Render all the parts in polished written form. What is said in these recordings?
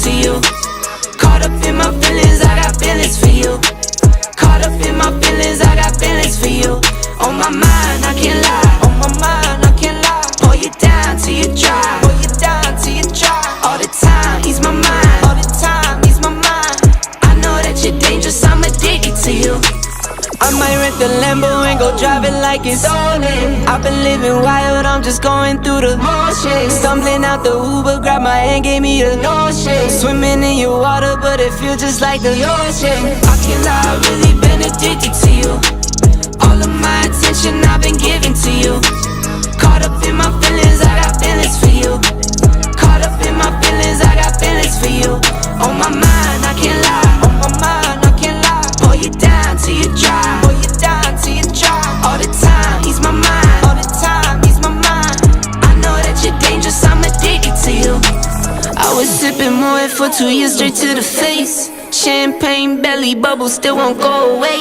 to you. Caught up in my feelings, I got feelings for you. Caught up in my feelings, I got feelings for you. On my mind, I can't lie. On my mind, I can't lie. Pull you down till you dry. Pull you down till you dry. All the time, ease my mind. All the time, ease my mind. I know that you're dangerous, I'm addicted to you. I might rent the Lambo and go drive it like it's stolen. I've been living wild, I'm just going through the motions. Stumbling out the Uber, grab my hand, gave me the notion. Swimming in your water, but it feels just like the ocean. I can't lie, I've really been addicted to you. All of my attention I've been giving to you. Caught up in my feelings, I got feelings for you. Caught up in my feelings, I got feelings for you. On my mind, I can't lie. On my mind, I can't lie. Pull you down till you dry. Pull you down till you dry. All the time, ease my mind. All the time, ease my mind. I know that you're dangerous, I'm addicted to you. I was sipping Moet for 2 years straight to the face. Champagne belly bubble still won't go away.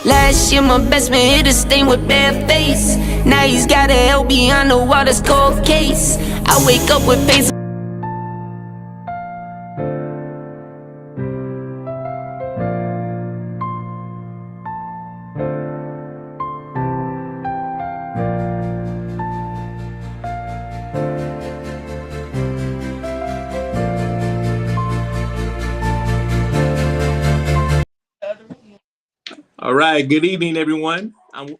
Last year my best man hit a stain with bad face. Now he's got a L behind the water's cold case. I wake up with pain. All right, good evening, everyone,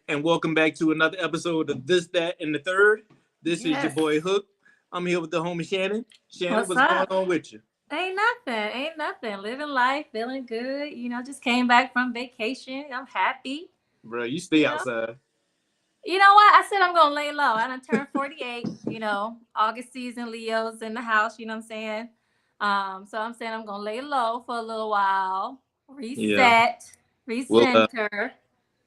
and welcome back to another episode of This, That, and the Third. This is your boy Hook. I'm here with the homie Shannon. Shannon, what's going on with you? Ain't nothing. Living life, feeling good. You know, just came back from vacation. I'm happy. Bro, you stay outside. You know what? I said I'm going to lay low. I done turned 48, August season, Leo's in the house, you know what I'm saying? So I'm saying I'm going to lay low for a little while, reset, recenter.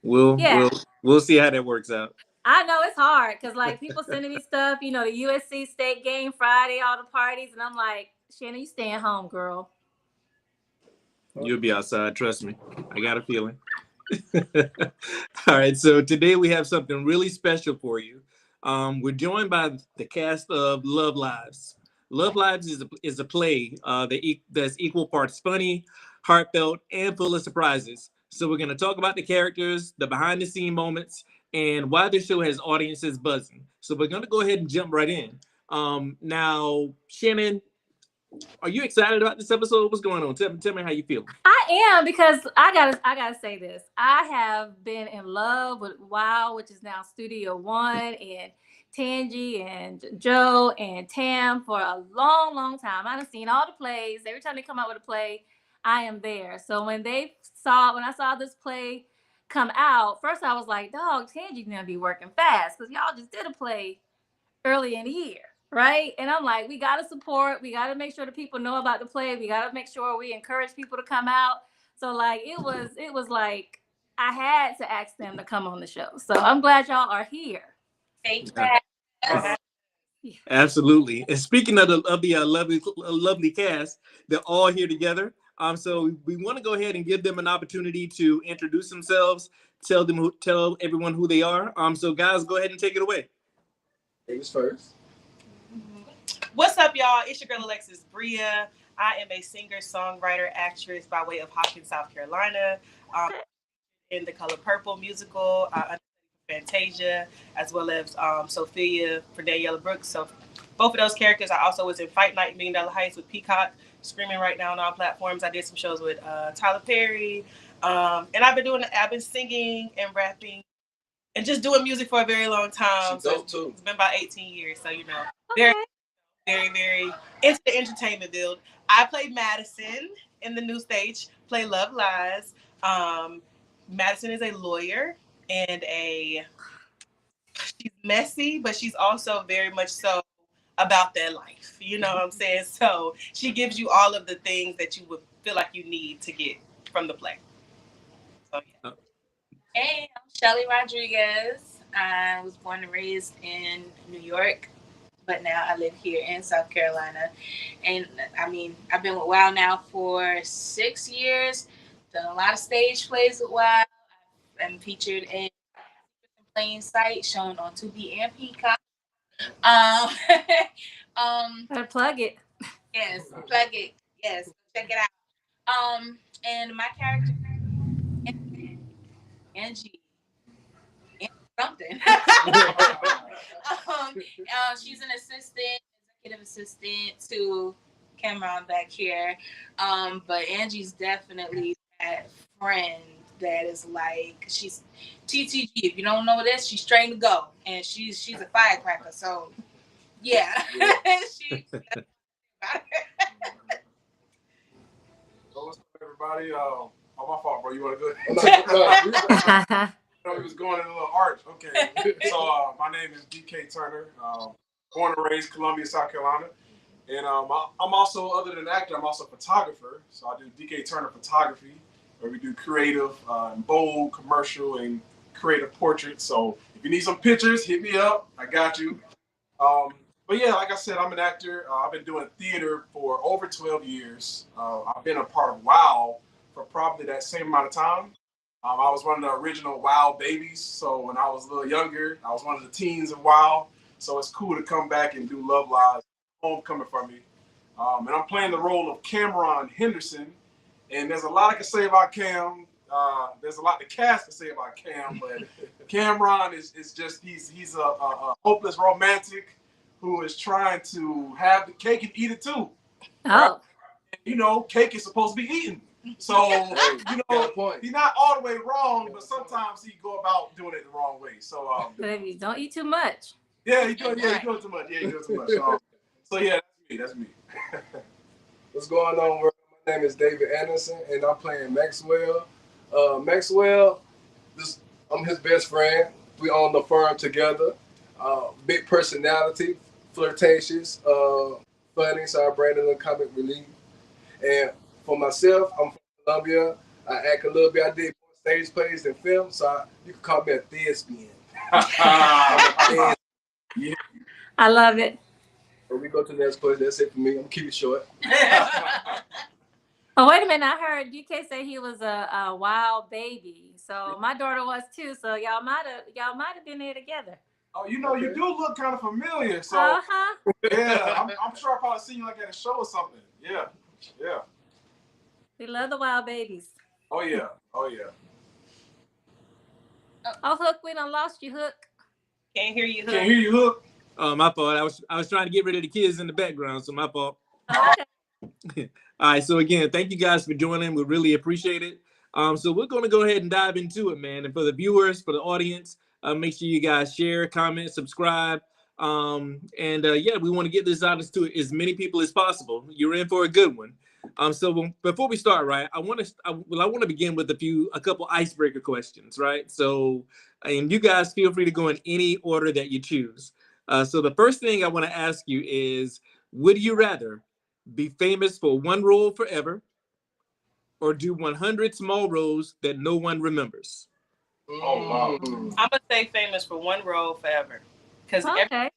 We'll see how that works out. I know it's hard because, like, people sending me stuff, the USC State game Friday, all the parties, and I'm like, Shannon, you staying home, girl. You'll be outside, trust me. I got a feeling. All right, so today we have something really special for you. We're joined by the cast of Love Lives. Love Lives is a play that's equal parts funny, heartfelt, and full of surprises. So we're going to talk about the characters, the behind-the-scene moments, and why the show has audiences buzzing. So we're going to go ahead and jump right in. Now, Shannon, are you excited about this episode? What's going on? Tell me how you feel. I am, because I gotta say this. I have been in love with WOW, which is now Studio One, and Tangi and Joe and Tam for a long, long time. I've seen all the plays. Every time they come out with a play, I am there. So when I saw this play come out, first I was like, dog, Tangi's gonna be working fast because y'all just did a play early in the year. Right. And I'm like, we got to support. We got to make sure the people know about the play. We got to make sure we encourage people to come out. So like, it was like, I had to ask them to come on the show. So I'm glad y'all are here. Thank you. Absolutely. And speaking of the lovely cast, they're all here together. So we want to go ahead and give them an opportunity to introduce themselves, tell everyone who they are. So guys, go ahead and take it away. Ladies first. What's up, y'all? It's your girl Alexis Bria. I am a singer, songwriter, actress by way of Hopkins, South Carolina. In the Color Purple musical, Fantasia, as well as Sophia for Daniela Brooks. So both of those characters. I also was in Fight Night, $1 Million Heights with Peacock, streaming right now on all platforms. I did some shows with Tyler Perry, and I've been singing and rapping and just doing music for a very long time. So it's been about 18 years. So very, very, very into the entertainment field. I play Madison in the new stage, play Love Lies. Madison is a lawyer and she's messy, but she's also very much so about that life. You know what I'm saying? So she gives you all of the things that you would feel like you need to get from the play. So yeah. Hey, I'm Shelly Rodriguez. I was born and raised in New York, but now I live here in South Carolina. And I mean, I've been with WOW now for 6 years. Done a lot of stage plays with WOW. I'm featured in Plain Sight, shown on Tubi and Peacock. Better plug it. Yes, plug it. Yes, check it out. And my character, Angie, something. She's an executive assistant to Cameron back here. But Angie's definitely that friend that is like, she's TTG. If you don't know this, she's trained to go, and she's a firecracker. So yeah, she. What's up, everybody? Oh, my fault, bro. You want to go? No, he was going in a little arch. Okay. So my name is DK Turner. Born and raised Columbia, South Carolina. And I'm also, other than actor, I'm also a photographer. So I do DK Turner Photography, where we do creative, bold, commercial, and creative portraits. So if you need some pictures, hit me up. I got you. But yeah, like I said, I'm an actor. I've been doing theater for over 12 years. I've been a part of WOW for probably that same amount of time. I was one of the original WOW babies. So when I was a little younger, I was one of the teens of WOW. So it's cool to come back and do Love Live, homecoming for me. And I'm playing the role of Cameron Henderson. And there's a lot I can say about Cam. There's a lot the cast can say about Cam, but Cameron is just, he's a hopeless romantic who is trying to have the cake and eat it too. Right? Oh. And, you know, cake is supposed to be eaten. So, you know, he's not all the way wrong, but sometimes he go about doing it the wrong way. So, Baby, don't eat too much. Yeah, he's doing too much. Yeah, he's doing too much. So yeah, that's me. What's going on, world? My name is David Anderson, and I'm playing Maxwell. Maxwell, I'm his best friend. We own the firm together. Big personality, flirtatious, funny, so I bring in the comic relief. And for myself, I'm from Columbia. I act a little bit. I did more stage plays than film, so you can call me a thespian. Yeah. I love it. But we go to the next question. That's it for me. I'm gonna keep it short. Oh, wait a minute. I heard DK say he was a wild baby. So my daughter was too. So y'all might have been there together. Oh, you know, you do look kind of familiar. So yeah, I'm sure I probably seen you like at a show or something. Yeah. We love the wild babies. Oh yeah. Oh, Hook, we done lost you, Hook. Can't hear you, Hook. Can't hear you, Hook. Oh, my fault. I was trying to get rid of the kids in the background, so my fault. Okay. All right, so again, thank you guys for joining. We really appreciate it. So we're going to go ahead and dive into it, man. And for the viewers, for the audience, make sure you guys share, comment, subscribe. Yeah, we want to get this out to as many people as possible. You're in for a good one. So before we start, right, I want to begin with a couple icebreaker questions, right? So, and you guys feel free to go in any order that you choose. So the first thing I want to ask you is, would you rather be famous for one role forever or do 100 small roles that no one remembers? Oh, wow. I'm going to say famous for one role forever. Because Okay.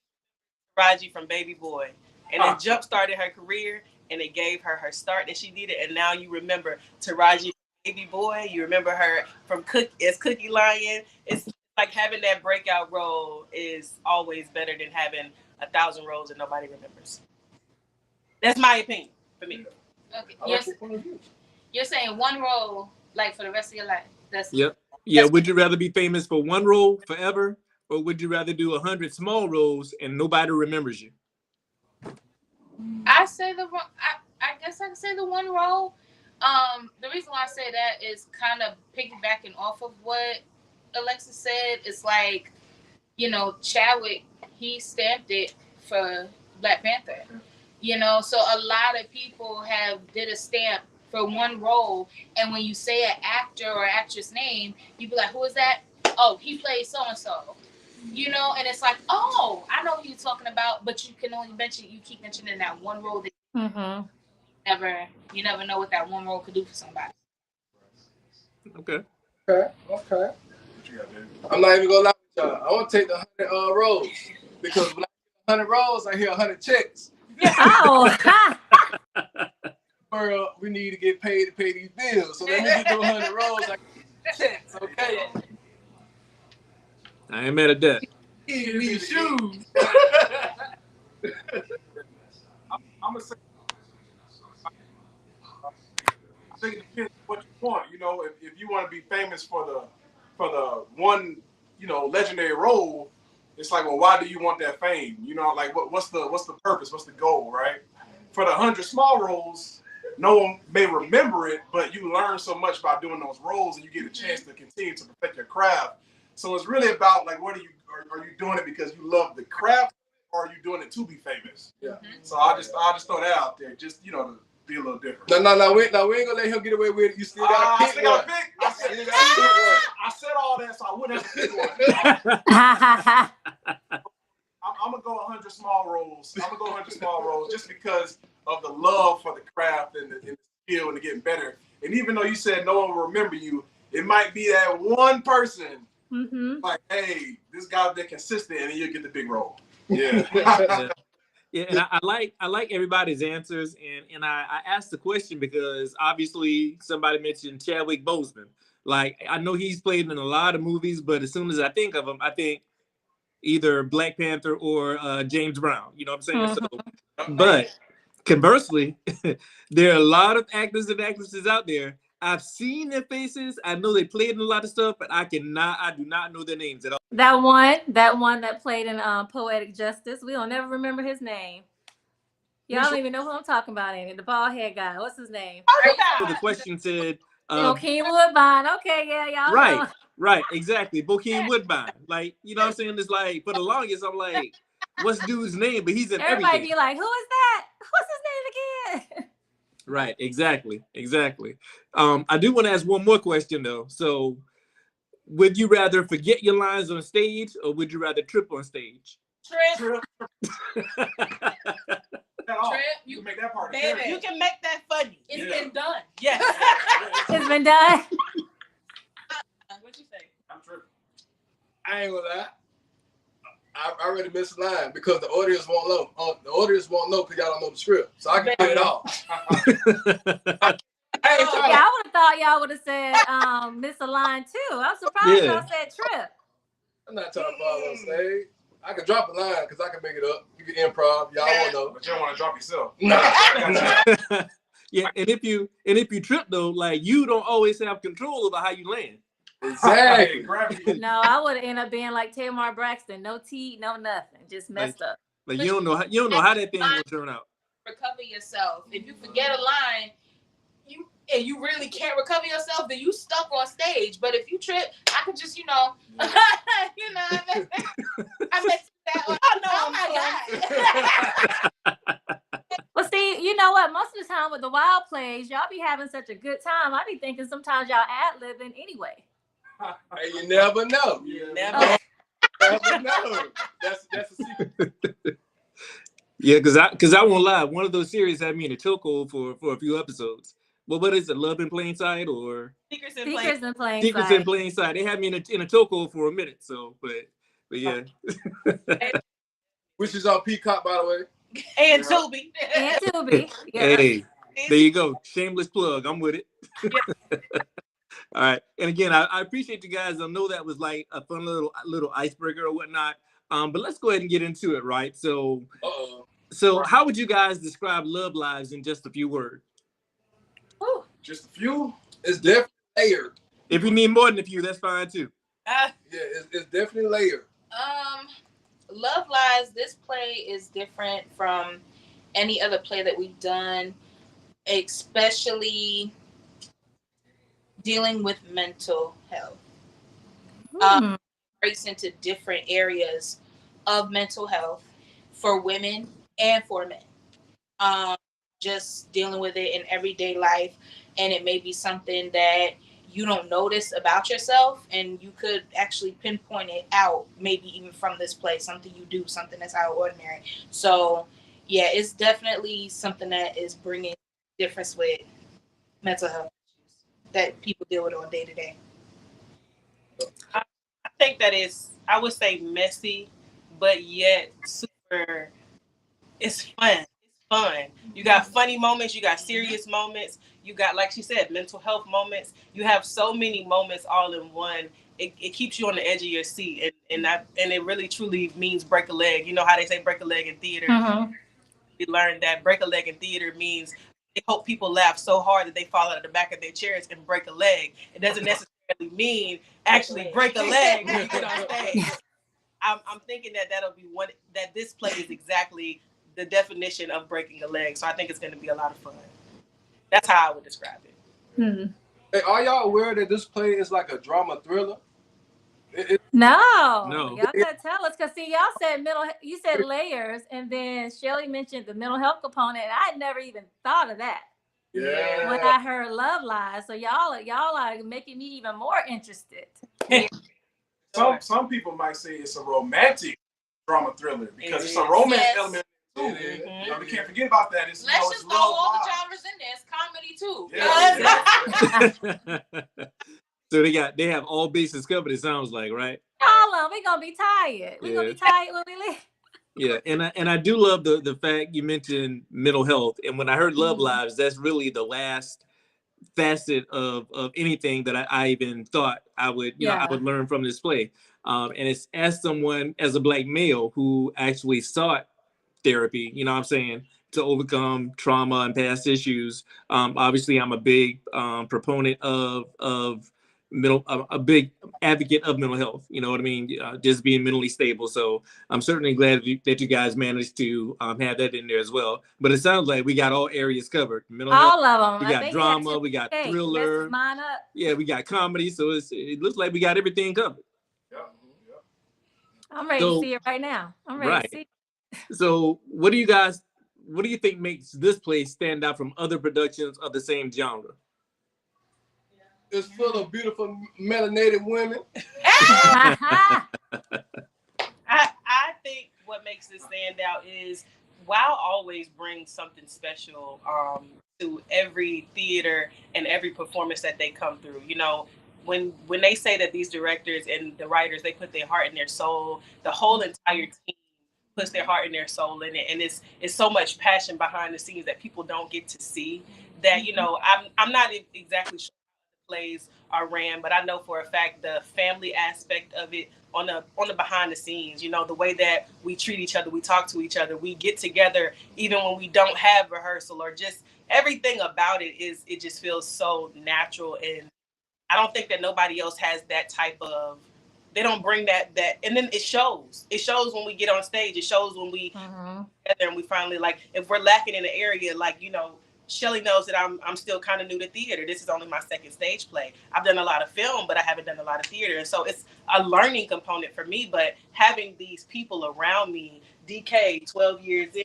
Raji from Baby Boy. And it jump-started her career, and it gave her start that she needed. And now you remember Taraji Baby Boy. You remember her from Cookie Lion. It's like having that breakout role is always better than having 1,000 roles that nobody remembers. That's my opinion for me. Okay. Yes. You're saying one role, like for the rest of your life. Yep. Yeah. Would you rather be famous for one role forever, or would you rather do 100 small roles and nobody remembers you? I say I guess I can say the one role. The reason why I say that is kind of piggybacking off of what Alexis said. It's like, you know, Chadwick, he stamped it for Black Panther. You know, so a lot of people did a stamp for one role, and when you say an actor or actress name, you be like, who is that? Oh, he played so and so. You know, and it's like, oh, I know who you're talking about, but you can only keep mentioning that one role that you never know what that one role could do for somebody. Okay. I'm not even gonna lie with y'all. I want to take the 100 roles because when I get 100 roles, I hear 100 checks. Oh, World, we need to get paid to pay these bills. So let me get the 100 roles. I get checks, okay? I ain't mad at that. Give me shoes. I'm gonna say think it depends on what you want. You know, if you want to be famous for the one, you know, legendary role, it's like, well, why do you want that fame? You know, like what's the purpose? What's the goal, right? For the 100 small roles, no one may remember it, but you learn so much by doing those roles, and you get a chance to continue to perfect your craft. So it's really about like, what are you doing it because you love the craft, or are you doing it to be famous? Yeah. So I just throw that out there, just, you know, to be a little different. No, we ain't gonna let him get away with it. You still gotta pick one. I said all that, so I wouldn't have to pick one. I'm gonna go 100 small roles. Just because of the love for the craft and the skill and the getting better. And even though you said no one will remember you, it might be that one person. Like, hey, this guy's been consistent, and then you get the big role. Yeah. Yeah, and I like everybody's answers, and I asked the question because obviously somebody mentioned Chadwick Boseman. Like, I know he's played in a lot of movies, but as soon as I think of him, I think either Black Panther or James Brown. You know what I'm saying? So, but conversely, there are a lot of actors and actresses out there. I've seen their faces. I know they played in a lot of stuff, but I do not know their names at all. That one that played in Poetic Justice. We don't never remember his name. Y'all don't even know who I'm talking about, ain't it? The bald head guy. What's his name? So the question said, Bokeem Woodbine. Okay, yeah, y'all know. Right, exactly. Bokeem Woodbine. Like, you know what I'm saying? It's like, for the longest, I'm like, what's dude's name? But he's in everything. Everybody be like, who is that? What's his name again? Right, exactly. I do want to ask one more question, though. So, would you rather forget your lines on stage, or would you rather trip on stage? Trip. You can make that part. Baby, you can make that funny. It's been done. Yes. It's been done. What you say? I'm tripping. I ain't gonna lie. I already missed a line because the audience won't know. The audience won't know because y'all don't know the script. So I can get it off. I would have thought y'all would have said miss a line too. I'm surprised y'all said trip. I'm not trying to fall on stage. I can drop a line because I can make it up. You can improv. Y'all won't know. But you don't want to drop yourself. Yeah, and if you trip though, like, you don't always have control over how you land. Exactly. No, I would have ended up being like Tamar Braxton. No tea, no nothing. Just messed up. Like, you don't know how that thing will turn out. Recover yourself. If you forget a line, you really can't recover yourself, then you stuck on stage. But if you trip, I could just, I messed that up. Oh my God. Well, see, you know what? Most of the time with the wild plays, y'all be having such a good time. I be thinking sometimes y'all ad-libbing anyway. Hey, you never know. You never know. That's a secret. Yeah, because I won't lie. One of those series had me in a chokehold for a few episodes. Well, what is it? Love in Plain Sight or Secrets in Plain Secrets Sight. in Plain Sight. They had me in a chokehold for a minute. So, but yeah. Which is on Peacock, by the way. And Tubi. Yeah. Hey, there you go. Shameless plug. I'm with it. All right. And again, I appreciate you guys. I know that was like a fun little icebreaker or whatnot. But let's go ahead and get into it, right? So, how would you guys describe Love Lives in just a few words? Ooh. Just a few? It's definitely layered. If you need more than a few, that's fine too. Yeah, it's definitely layered. Love Lives, this play is different from any other play that we've done, especially dealing with mental health. Breaks into different areas of mental health for women and for men. Just dealing with it in everyday life, and it may be something that you don't notice about yourself, and you could actually pinpoint it out, maybe even from this play, something you do, something that's out of ordinary. So yeah, it's definitely something that is bringing difference with mental health issues that people deal with on day to day. I think that is, I would say, messy, but yet super, it's fun. Fun. You got funny moments, you got serious moments, you got, like she said, mental health moments. You have so many moments all in one. It keeps you on the edge of your seat, and it really truly means break a leg. You know how they say break a leg in theater? We learned that break a leg in theater means they hope people laugh so hard that they fall out of the back of their chairs and break a leg. It doesn't necessarily mean actually break a leg when you get on stage. I'm thinking that'll be that this play is exactly the definition of breaking a leg. So I think it's going to be a lot of fun. That's how I would describe it. Hey, are y'all aware that this play is like a drama thriller? No. No. Y'all gotta tell us, because see, y'all said you said layers, and then Shelly mentioned the mental health component, and I had never even thought of that. Yeah. When I heard Love Lies, so y'all are making me even more interested. Some people might say it's a romantic drama thriller because it's a romance element too. You know, we can't forget about that. Let's just throw all the genres in there. It's comedy too. Yeah. So they have all bases covered. It sounds like, right? All of them. We're gonna be tired. We're gonna be tired when we leave. Yeah, and I do love the fact you mentioned mental health. And when I heard Love Lives, that's really the last facet of anything that I even thought I would I would learn from this play. And it's as someone, as a Black male who actually sought therapy, you know what I'm saying, to overcome trauma and past issues. Obviously, I'm a big proponent of a big advocate of mental health. You know what I mean? Just being mentally stable. So I'm certainly glad that you guys managed to have that in there as well. But it sounds like we got all areas covered. Mental health, all of them. we got drama, we got thriller. Mine up. Yeah, we got comedy. So it looks like we got everything covered. I'm ready to see it right now. I'm ready to see it. So what do you think makes this play stand out from other productions of the same genre? It's full of beautiful melanated women. I think what makes this stand out is WOW always brings something special to every theater and every performance that they come through. You know, when they say that these directors and the writers, they put their heart and their soul, the whole entire team puts their heart and their soul in it, and it's so much passion behind the scenes that people don't get to see. That, you know, I'm not exactly sure plays are ran, but I know for a fact the family aspect of it on the behind the scenes, you know, the way that we treat each other, we talk to each other, we get together even when we don't have rehearsal, or just everything about it just feels so natural. And I don't think that nobody else has that type of, they don't bring that, and then it shows when we get on stage, it shows when we together and we finally, like, if we're lacking in the area, like, you know, Shelly knows that I'm still kind of new to theater. This is only my second stage play. I've done a lot of film, but I haven't done a lot of theater. And so it's a learning component for me, but having these people around me, DK, 12 years in,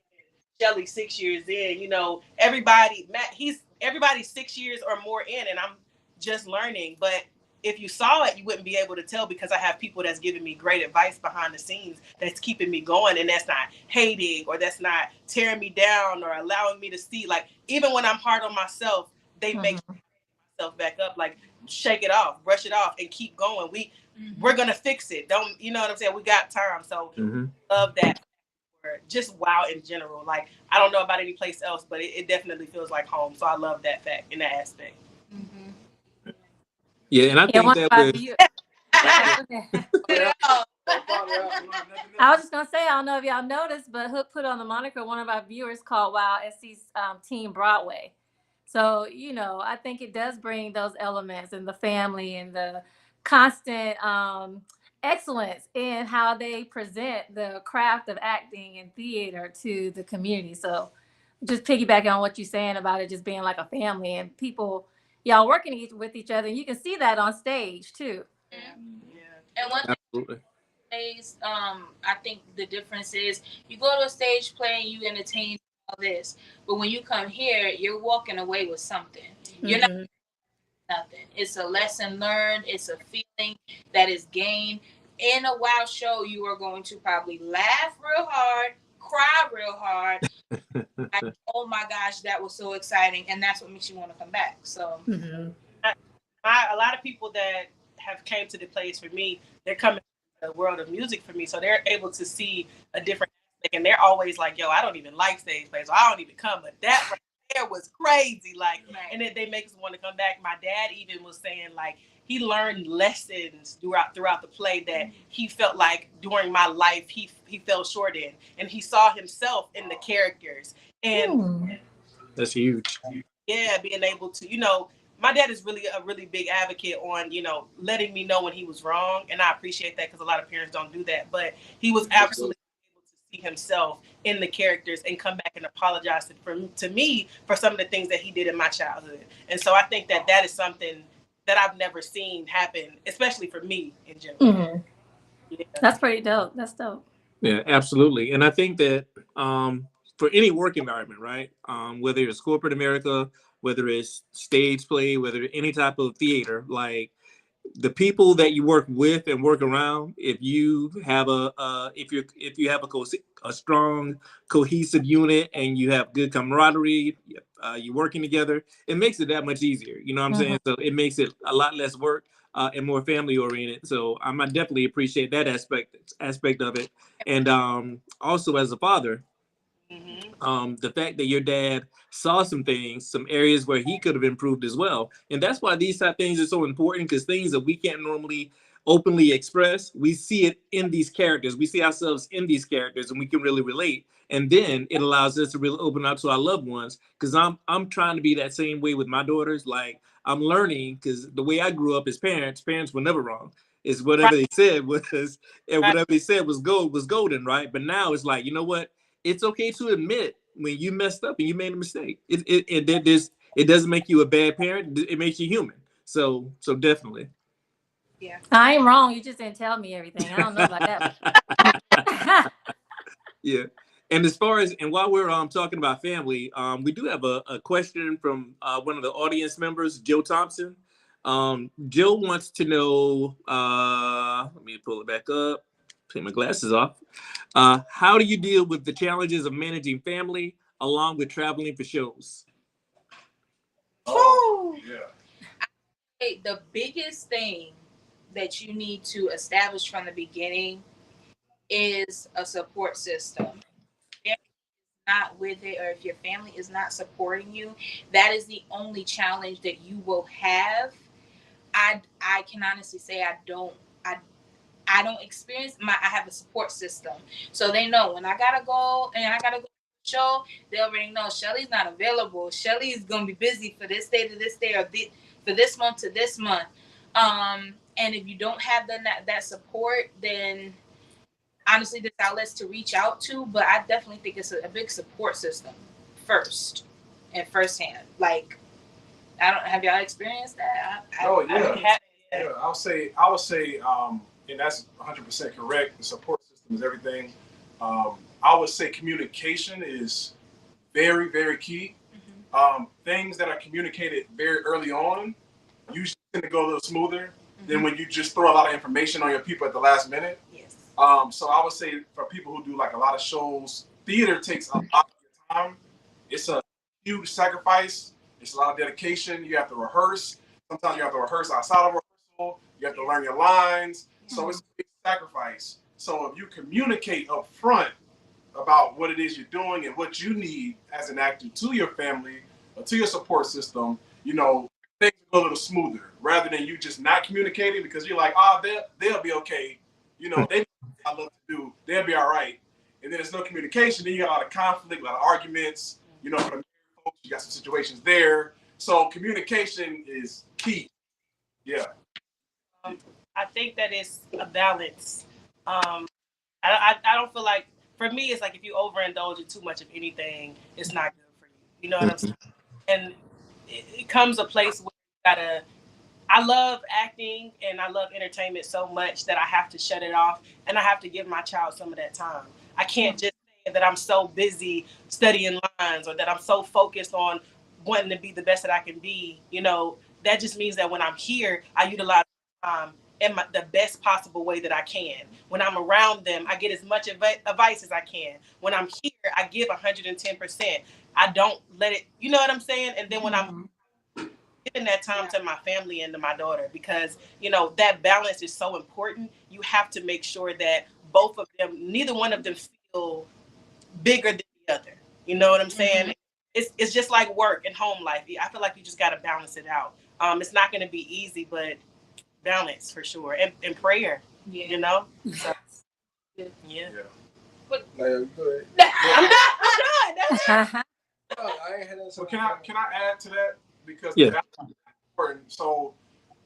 Shelly, 6 years in, you know, everybody's 6 years or more in, and I'm just learning. But if you saw it, you wouldn't be able to tell, because I have people that's giving me great advice behind the scenes that's keeping me going, and that's not hating or that's not tearing me down or allowing me to see, like, even when I'm hard on myself, they make myself back up, like, shake it off, brush it off, and keep going. We're gonna fix it. Don't, you know what I'm saying? We got time. So love that. Just WOW in general. Like, I don't know about any place else, but it definitely feels like home. So I love that fact in that aspect. Yeah, and I think that I was just gonna say, I don't know if y'all noticed, but Hook put on the moniker one of our viewers called WOW SC's Team Broadway. So, you know, I think it does bring those elements and the family and the constant excellence in how they present the craft of acting and theater to the community. So just piggybacking on what you're saying about it just being like a family and people, y'all working with each other, and you can see that on stage too. And one thing, I think the difference is you go to a stage play and you entertain all this, but when you come here, you're walking away with something. You're not nothing. It's a lesson learned. It's a feeling that is gained. In a WOW show, you are going to probably laugh real hard, cry real hard. Like, oh my gosh, that was so exciting, and that's what makes you want to come back. So, a lot of people that have came to the place for me, they're coming to the world of music for me, so they're able to see a different aspect, and they're always like, "Yo, I don't even like stage plays, so I don't even come." But that right there was crazy, like, and then they make us want to come back. My dad even was saying, like, he learned lessons throughout the play that he felt like during my life he fell short in, and he saw himself in the characters. And That's huge. Yeah, being able to, my dad is really a really big advocate on, letting me know when he was wrong. And I appreciate that because a lot of parents don't do that. But he was absolutely able to see himself in the characters and come back and apologize to me for some of the things that he did in my childhood. And so I think that that is something that I've never seen happen, especially for me in general. Mm-hmm. Yeah. That's pretty dope. That's dope. Yeah, absolutely. And I think that for any work environment, right? Whether it's corporate America, whether it's stage play, whether any type of theater, like the people that you work with and work around, if you have if you have a strong cohesive unit and you have good camaraderie, you're working together, it makes it that much easier. You know what I'm saying? So it makes it a lot less work and more family oriented. So I definitely appreciate that aspect of it. And also as a father, the fact that your dad saw some things, some areas where he could have improved as well. And that's why these type of things are so important, because things that we can't normally openly express, we see it in these characters. We see ourselves in these characters and we can really relate. And then it allows us to really open up to our loved ones. Because I'm trying to be that same way with my daughters. Like I'm learning, because the way I grew up as parents were never wrong. It's whatever they said was, and whatever they said was golden, right? But now it's like, you know what? It's okay to admit when you messed up and you made a mistake. It doesn't make you a bad parent. It makes you human. So definitely. Yeah. I ain't wrong. You just didn't tell me everything. I don't know about that. Yeah. And as far as, and while we're talking about family, we do have a question from one of the audience members, Joe Thompson. Joe wants to know, let me pull it back up, take my glasses off. How do you deal with the challenges of managing family along with traveling for shows? Oh, yeah. The biggest thing that you need to establish from the beginning is a support system. If you're not with it, or if your family is not supporting you, that is the only challenge that you will have. I can honestly say I don't experience I have a support system. So they know when I gotta go and I gotta go to the show, they already know Shelly's not available. Shelly's gonna be busy for this day to this day, or for this month to this month. And if you don't have that support, then honestly there's outlets to reach out to, but I definitely think it's a big support system first and firsthand. Like, have y'all experienced that? I would say, and that's 100% correct. The support system is everything. I would say communication is very, very key. Things that are communicated very early on usually tend to go a little smoother than when you just throw a lot of information on your people at the last minute. Yes. So I would say for people who do like a lot of shows, theater takes a lot of your time. It's a huge sacrifice. It's a lot of dedication. You have to rehearse. Sometimes you have to rehearse outside of rehearsal. You have to learn your lines. So it's a big sacrifice. So if you communicate up front about what it is you're doing and what you need as an actor to your family or to your support system, things go a little smoother rather than you just not communicating because you're like, they'll be okay. They know what I love to do. They'll be all right. And then there's no communication. Then you got a lot of conflict, a lot of arguments. For the married folks, you got some situations there. So communication is key. Yeah. I think that it's a balance. I don't feel like, for me, it's like if you overindulge in too much of anything, it's not good for you. You know what I'm saying? And it comes a place where you gotta, I love acting and I love entertainment so much that I have to shut it off and I have to give my child some of that time. I can't just say that I'm so busy studying lines or that I'm so focused on wanting to be the best that I can be. That just means that when I'm here, I utilize time in the best possible way that I can. When I'm around them, I get as much advice as I can. When I'm here, I give 110%. I don't let it, you know what I'm saying? And then when I'm giving that time to my family and to my daughter, because, that balance is so important. You have to make sure that both of them, neither one of them feel bigger than the other. You know what I'm saying? It's just like work and home life. I feel like you just got to balance it out. It's not going to be easy, but balance for sure. And prayer, So, yeah. But, I'm done. I ain't had that. So can I add to that, because Yeah. that's important. So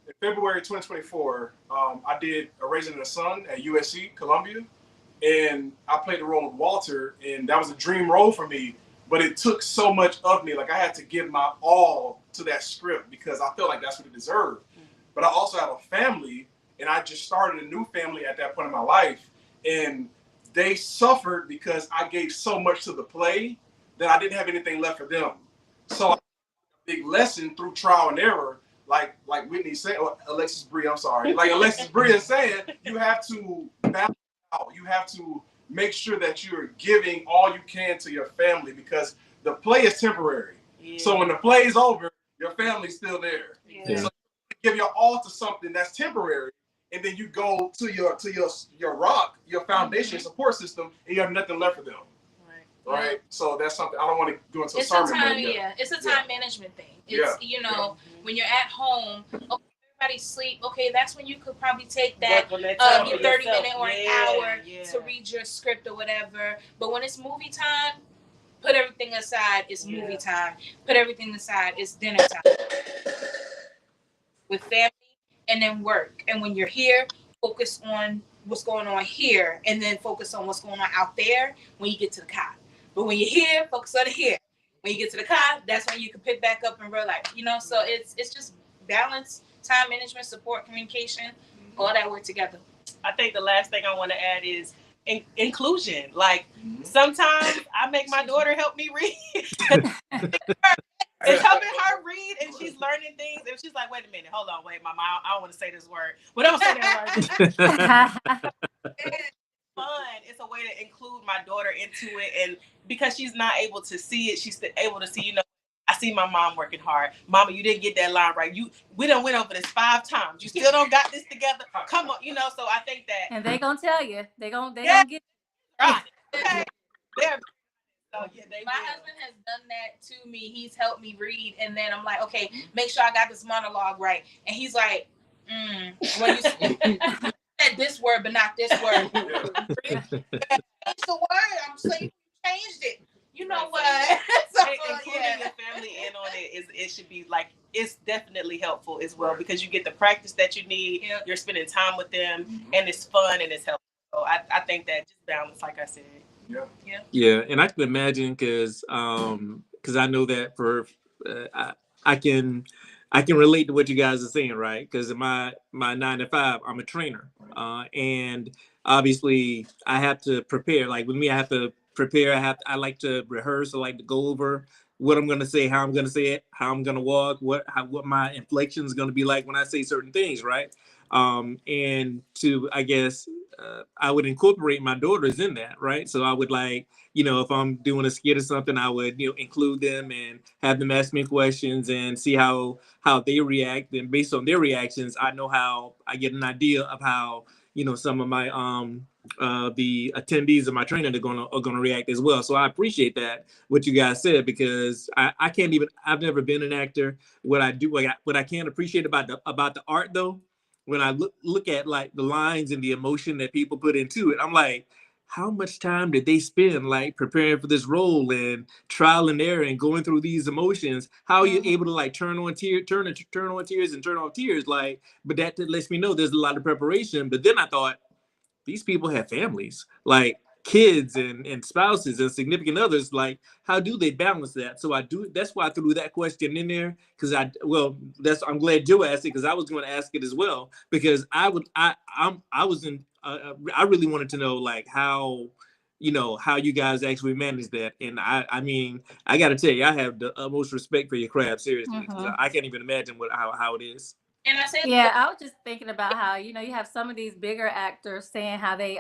in February 2024, I did A Raisin in the Sun at USC Columbia, and I played the role of Walter, and that was a dream role for me. But it took so much of me. Like, I had to give my all to that script because I felt like that's what it deserved. But I also have a family, and I just started a new family at that point in my life, and they suffered because I gave so much to the play that I didn't have anything left for them. So, a big lesson through trial and error, like Whitney said, or Alexis Brie, I'm sorry, like Alexis Brie is saying, you have to balance out. You have to make sure that you're giving all you can to your family, because the play is temporary. Yeah. So when the play is over, your family's still there. Yeah. So give your all to something that's temporary, and then you go to your rock, your foundation, support system, and you have nothing left for them. Right. So that's something I don't want to go into a sermon. It's a time management thing. It's when you're at home, okay, everybody's asleep. Okay, that's when you could probably take that 30-minute or an hour to read your script or whatever. But when it's movie time, put everything aside. It's movie time. Put everything aside. It's dinner time with family, and then work. And when you're here, focus on what's going on here, and then focus on what's going on out there when you get to the car. But when you're here, focus on here. When you get to the car, that's when you can pick back up in real life. So it's just balance, time management, support, communication, all that work together. I think the last thing I want to add is inclusion. Like, sometimes I make my daughter help me read. It's helping her read, and she's learning things. And she's like, wait a minute, hold on, wait, Mama, I don't want to say this word. But don't say that word. It's fun. It's a way to include my daughter into it. And because she's not able to see it, she's able to see, I see my mom working hard. Mama, you didn't get that line right. We done went over this 5 times. You still don't got this together. Come on, so I think that. And they gonna tell you. They gonna get it. Right. Okay. My husband has done that to me. He's helped me read, and then I'm like, okay, make sure I got this monologue right. And he's like, well, you said this word, but not this word. Change the word. I'm saying you changed it. You know what? So, including your family in on it should be like, it's definitely helpful as well, because you get the practice that you need. Yep. You're spending time with them, and it's fun and it's helpful. So I think that just balance, like I said. Yeah, and I can imagine because I know that for I can relate to what you guys are saying, right? Because in my 9 to 5, I'm a trainer, and obviously I have to prepare. Like with me, I have to prepare. I like to rehearse. I like to go over what I'm gonna say, how I'm gonna say it, how I'm gonna walk, what my inflection is gonna be like when I say certain things, right? And I guess I would incorporate my daughters in that, right? So I would if I'm doing a skit or something, I would include them and have them ask me questions and see how they react. And based on their reactions, I know how I get an idea of how some of my the attendees of my training are gonna react as well. So I appreciate that what you guys said, because I've never been an actor. What I can appreciate about the art though, when I look at like the lines and the emotion that people put into it, I'm like, how much time did they spend like preparing for this role and trial and error and going through these emotions? How are you able to like turn on tears and turn off tears? Like, but that lets me know there's a lot of preparation. But then I thought, these people have families, like kids and spouses and significant others. Like, how do they balance that? So that's why I threw that question in there, because I'm glad Joe asked it, because I was going to ask it as well, because I really wanted to know like how you guys actually manage that. And I mean, I got to tell you, I have the utmost respect for your craft, seriously, because I can't even imagine how it is. And I said, I was just thinking about how, you have some of these bigger actors saying how they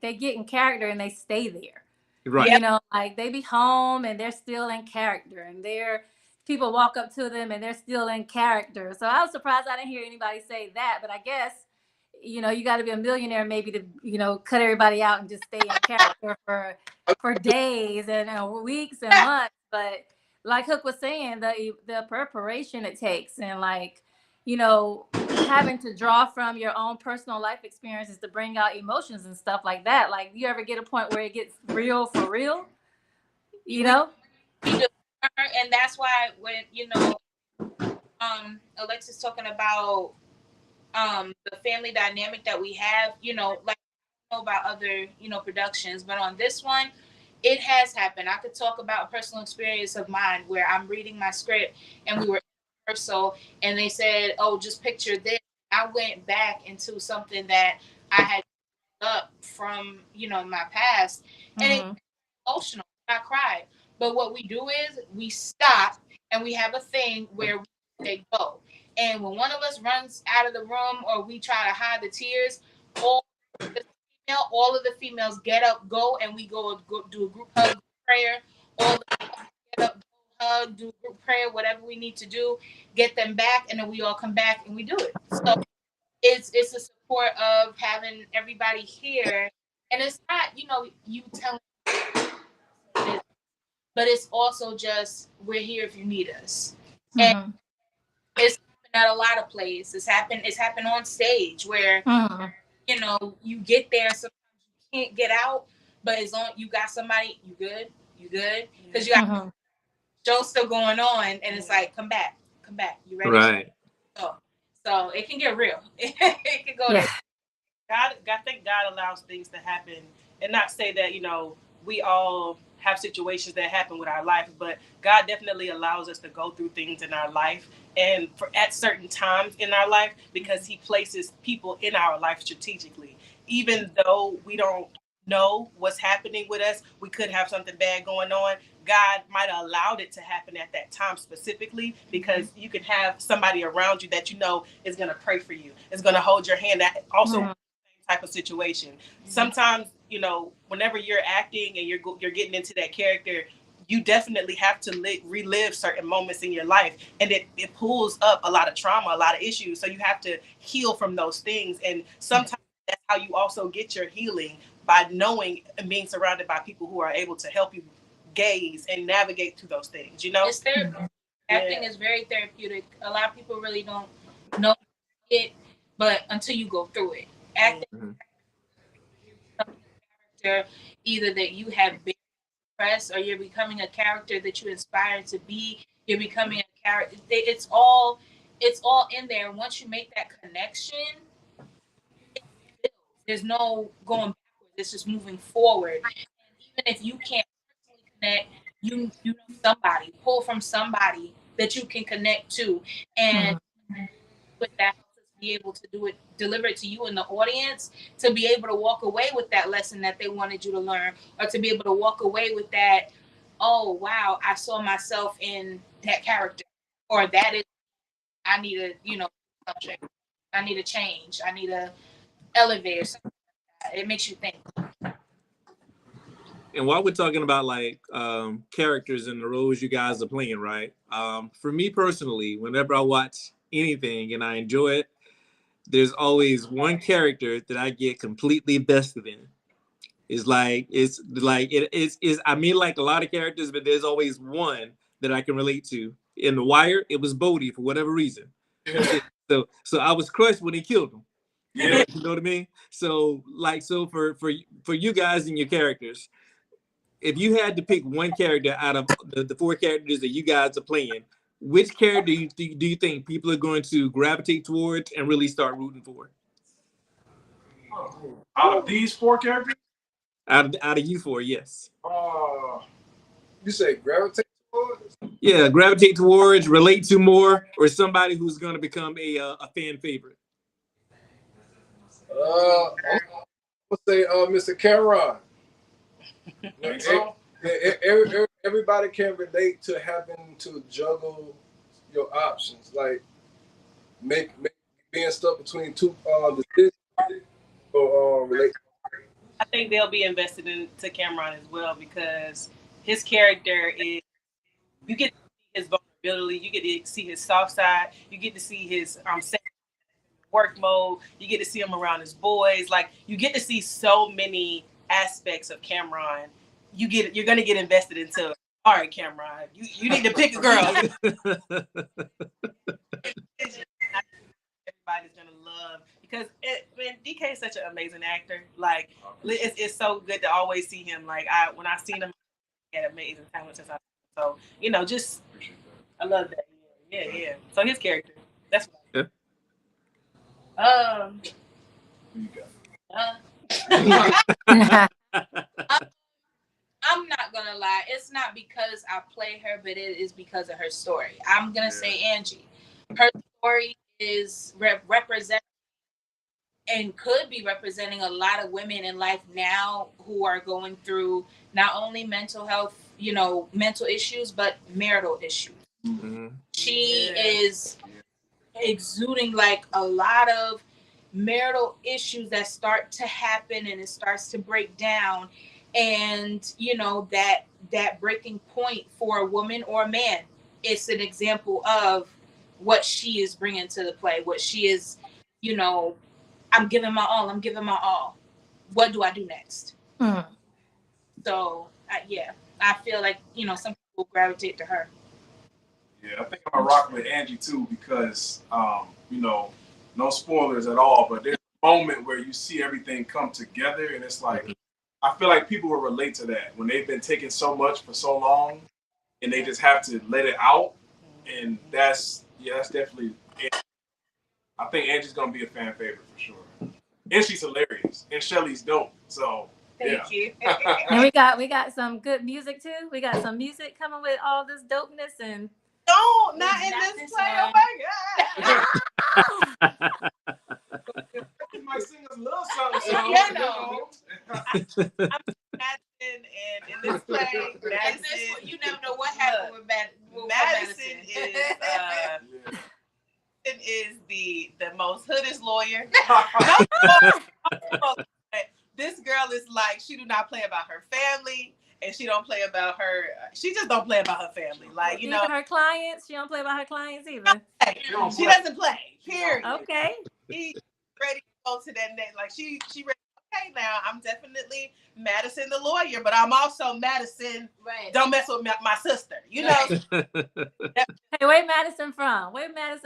get in character and they stay there. Right. Like they be home and they're still in character, and people walk up to them and they're still in character. So I was surprised I didn't hear anybody say that, but I guess, you got to be a millionaire maybe to, cut everybody out and just stay in character for days and weeks and months. But like Hook was saying, the preparation it takes, and like, having to draw from your own personal life experiences to bring out emotions and stuff like that. Like, you ever get a point where it gets real for real? We just And that's why when Alexis talking about the family dynamic that we have, like I don't know about other productions, but on this one it has happened. I could talk about a personal experience of mine where I'm reading my script and we were in rehearsal and they said, oh, just picture this. I went back into something that I had up from my past, and it's emotional. I cried. But what we do is we stop and we have a thing where we say go. And when one of us runs out of the room or we try to hide the tears, all of the females get up, go, and we go do a group hug prayer. All the get up, go, hug, do a group prayer, whatever we need to do, get them back, and then we all come back and we do it. So it's a support of having everybody here, and it's not you telling, but it's also just we're here if you need us. And it's happened at a lot of places. It's happened on stage where you get there and sometimes you can't get out, but as long you got somebody, you good because you got show still going on, and it's like come back, you ready? Right. So it can get real. It can go there. I think God allows things to happen, and not say that we all have situations that happen with our life, but God definitely allows us to go through things in our life, and at certain times in our life, because He places people in our life strategically, even though we don't know what's happening with us. We could have something bad going on. God might have allowed it to happen at that time specifically because you can have somebody around you that is going to pray for you, is going to hold your hand. That also type of situation. Sometimes, whenever you're acting and you're getting into that character, you definitely have to relive certain moments in your life, and it pulls up a lot of trauma, a lot of issues. So you have to heal from those things, and sometimes that's how you also get your healing, by knowing and being surrounded by people who are able to help you gaze and navigate through those things. It's therapeutic. Acting is very therapeutic. A lot of people really don't know it, but until you go through it, acting character either that you have been pressed or you're becoming a character that you aspire to be. You're becoming a character. It's all in there. And once you make that connection, there's no going backwards. It's just moving forward. And even if you can't personally connect, you know somebody, pull from somebody that you can connect to, and with that helps us be able to deliver it to you in the audience, to be able to walk away with that lesson that they wanted you to learn, or to be able to walk away with that, oh wow, I saw myself in that character, or that is, I need a I need a change, I need a elevator, something like that. It makes you think. And while we're talking about like characters and the roles you guys are playing, right? For me personally, whenever I watch anything and I enjoy it, there's always one character that I get completely vested in. It's like I mean, like a lot of characters, but there's always one that I can relate to. In The Wire, it was Bodie for whatever reason. So I was crushed when he killed him. You know what I mean? So for you guys and your characters, if you had to pick one character out of the four characters that you guys are playing, which character do you think people are going to gravitate towards and really start rooting for? Out of these four characters? Out of you four, yes. You say gravitate towards? Yeah, gravitate towards, relate to more, or somebody who's going to become a fan favorite. I'm gonna say Mr. Cameron. Everybody can relate to having to juggle your options, like make being stuck between two decisions or relate. I think they'll be invested into Cameron as well, because his character is, you get to see his vulnerability, you get to see his soft side, you get to see his work mode, you get to see him around his boys, like you get to see so many aspects of Cameron. You're gonna get invested into, all right, Cameron, you need to pick a girl. Everybody's gonna love, because DK is such an amazing actor. Like it's so good to always see him. Like when I seen him, he had amazing talent since I So, you know, just I love that. Yeah. So his character. That's what I'm not gonna lie. It's not because I play her, but it is because of her story. I'm gonna say Angie. Her story is represent and could be representing a lot of women in life now who are going through not only mental health, mental issues, but marital issues. Mm-hmm. She is exuding like a lot of marital issues that start to happen and it starts to break down, and that breaking point for a woman or a man, it's an example of what she is bringing to the play, what she is, I'm giving my all, what do I do next? So I feel like some people gravitate to her. Yeah, I think I'm gonna rock with Angie too because no spoilers at all, but there's a moment where you see everything come together, and it's like I feel like people will relate to that when they've been taking so much for so long, and they just have to let it out, and that's definitely. I think Angie's gonna be a fan favorite for sure, and she's hilarious, and Shelly's dope. So Thank you. And we got some good music too. We got some music coming with all this dopeness and. No, not in this play. Oh my God. You might sing us a little something. I'm Madison, and in this play, Madison, you never know what happened with Madison is the most hoodest lawyer. This girl is like, she do not play about her family, and she don't play about her. She just don't play about her family. Like, even her clients, she don't play about her clients either. She doesn't play. Period. Okay. She's ready to go to that next. Like she ready. Okay, now I'm definitely Madison the lawyer, but I'm also Madison. Right. Don't mess with my sister. You know. Hey, where Madison from? In my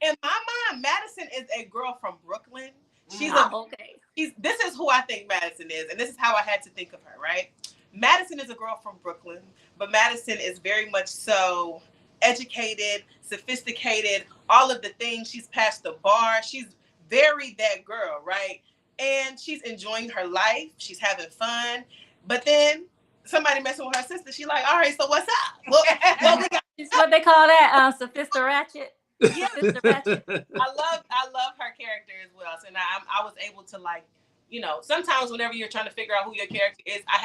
mind, Madison is a girl from Brooklyn. She's okay. This is who I think Madison is, and this is how I had to think of her, right? Madison is a girl from Brooklyn, but Madison is very much so educated, sophisticated, all of the things. She's passed the bar. She's very that girl, right? And she's enjoying her life. She's having fun. But then somebody messing with her sister. She's like, all right, so what's up? Well, we got what they call that, sophisticated. Yeah. I love her character as well. So now I was able to, like, sometimes whenever you're trying to figure out who your character is, I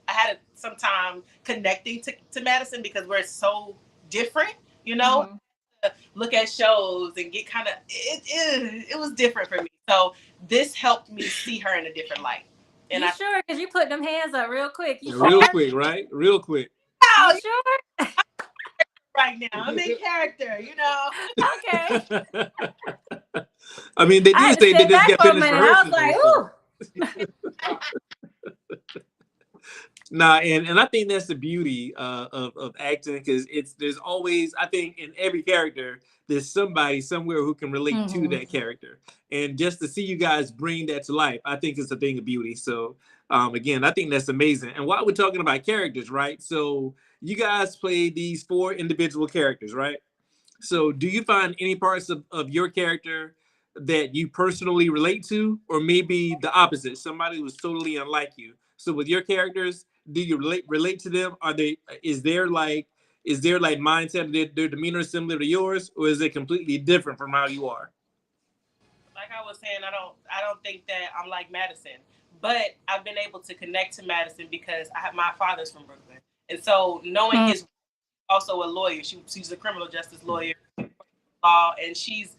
had some time connecting to Madison because we're so different, Mm-hmm. Look at shows and get kind of, it was different for me. So this helped me see her in a different light. And sure? Because you put them hands up real quick. Real quick, right? Real quick. You sure? Right now, I'm in character, Okay. I mean, they do say they just get finished rehearsing. I was like, ooh. Nah, and I think that's the beauty of acting, because there's always, I think, in every character there's somebody somewhere who can relate to that character, and just to see you guys bring that to life, I think it's a thing of beauty. So again, I think that's amazing. And while we're talking about characters, right? So you guys play these 4 individual characters, right? So do you find any parts of your character that you personally relate to, or maybe the opposite, somebody who's totally unlike you? So with your characters, do you relate to them? Is their mindset, their demeanor similar to yours, or is it completely different from how you are? Like I was saying, I don't think that I'm like Madison, but I've been able to connect to Madison because my father's from Brooklyn, and so knowing his also a lawyer. She's a criminal justice lawyer, law, and she's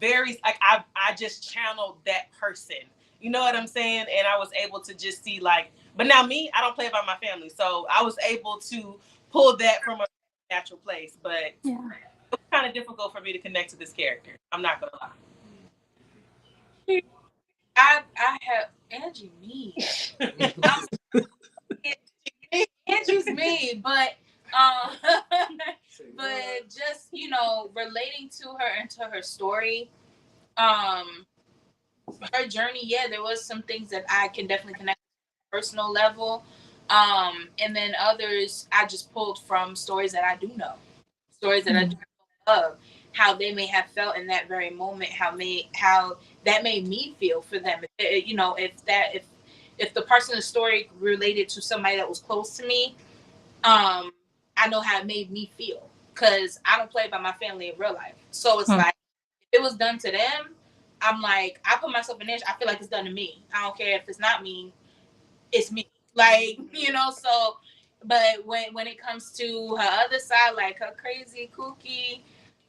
very like I just channeled that person. You know what I'm saying? And I was able to just see, like, but now me, I don't play about my family, so I was able to pull that from a natural place. But it was kind of difficult for me to connect to this character. I'm not gonna lie. I have Angie me. Angie's me, but just relating to her and to her story, her journey. Yeah, there was some things that I can definitely connect to on a personal level, And then others I just pulled from stories that I do know, stories that I do love, how they may have felt in that very moment, how that made me feel for them. If the person's story related to somebody that was close to me, I know how it made me feel, because I don't play by my family in real life. So it's like, if it was done to them, I'm like, I put myself in there, I feel like it's done to me. I don't care if it's not me, it's me. Like, so, but when it comes to her other side, like her crazy, kooky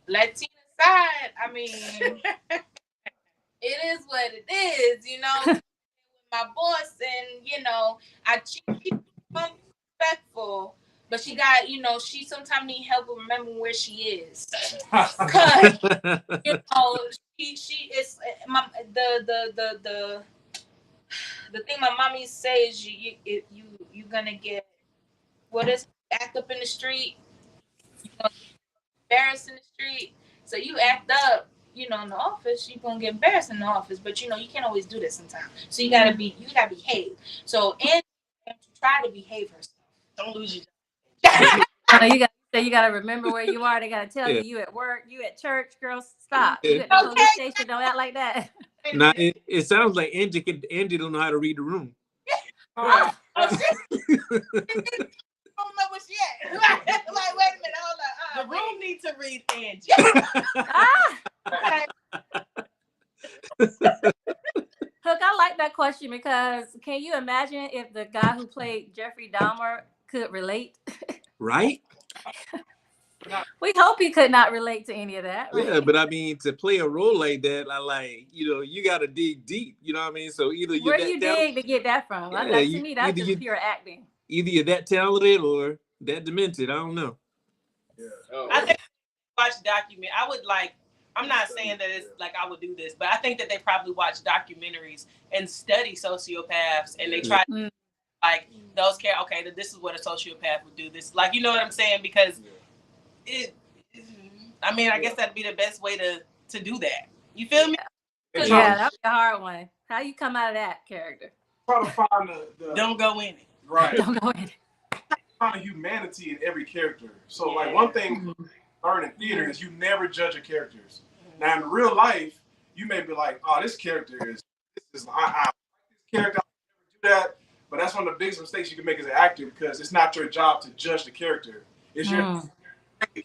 Latina side, I mean, it is what it is, my boss, and I keep respectful, but she got, she sometimes need help with remembering where she is, because she is the thing my mommy say is you gonna get what is act up in the street, you gonna get embarrassed in the street. So you act up, in the office, you're gonna get embarrassed in the office, but you can't always do that sometimes. So you gotta behave. So and try to behave herself. Don't lose your You gotta remember where you are. They gotta tell you at work, you at church, girl, stop. You at the police station, don't act like that. Now it sounds like Angie don't know how to read the room. I don't know where she at. Like, wait a minute, hold on. The room needs to read Angie. Hook, I like that question, because can you imagine if the guy who played Jeffrey Dahmer could relate? Right? We hope he could not relate to any of that. Right? Yeah, but I mean, to play a role like that, I like, you got to dig deep. You know what I mean? So either you're where you dig to get that from? Yeah, to me, that's just pure acting. Either you're that talented or that demented. I don't know. Yeah. I think watch document. I'm not saying that it's like I would do this, but I think that they probably watch documentaries and study sociopaths, and they try like those care. Okay, this is what a sociopath would do. This, like, you know what I'm saying? Because I guess that'd be the best way to do that. You feel me? Yeah, that's a hard one. How you come out of that character? Try to find the don't go in it. Right. Don't go in it. Find humanity in every character. So like one thing learn in theater is you never judge your characters. Now in real life, you may be like, oh, this character is I like this character, I never do that. But that's one of the biggest mistakes you can make as an actor, because it's not your job to judge the character. It's your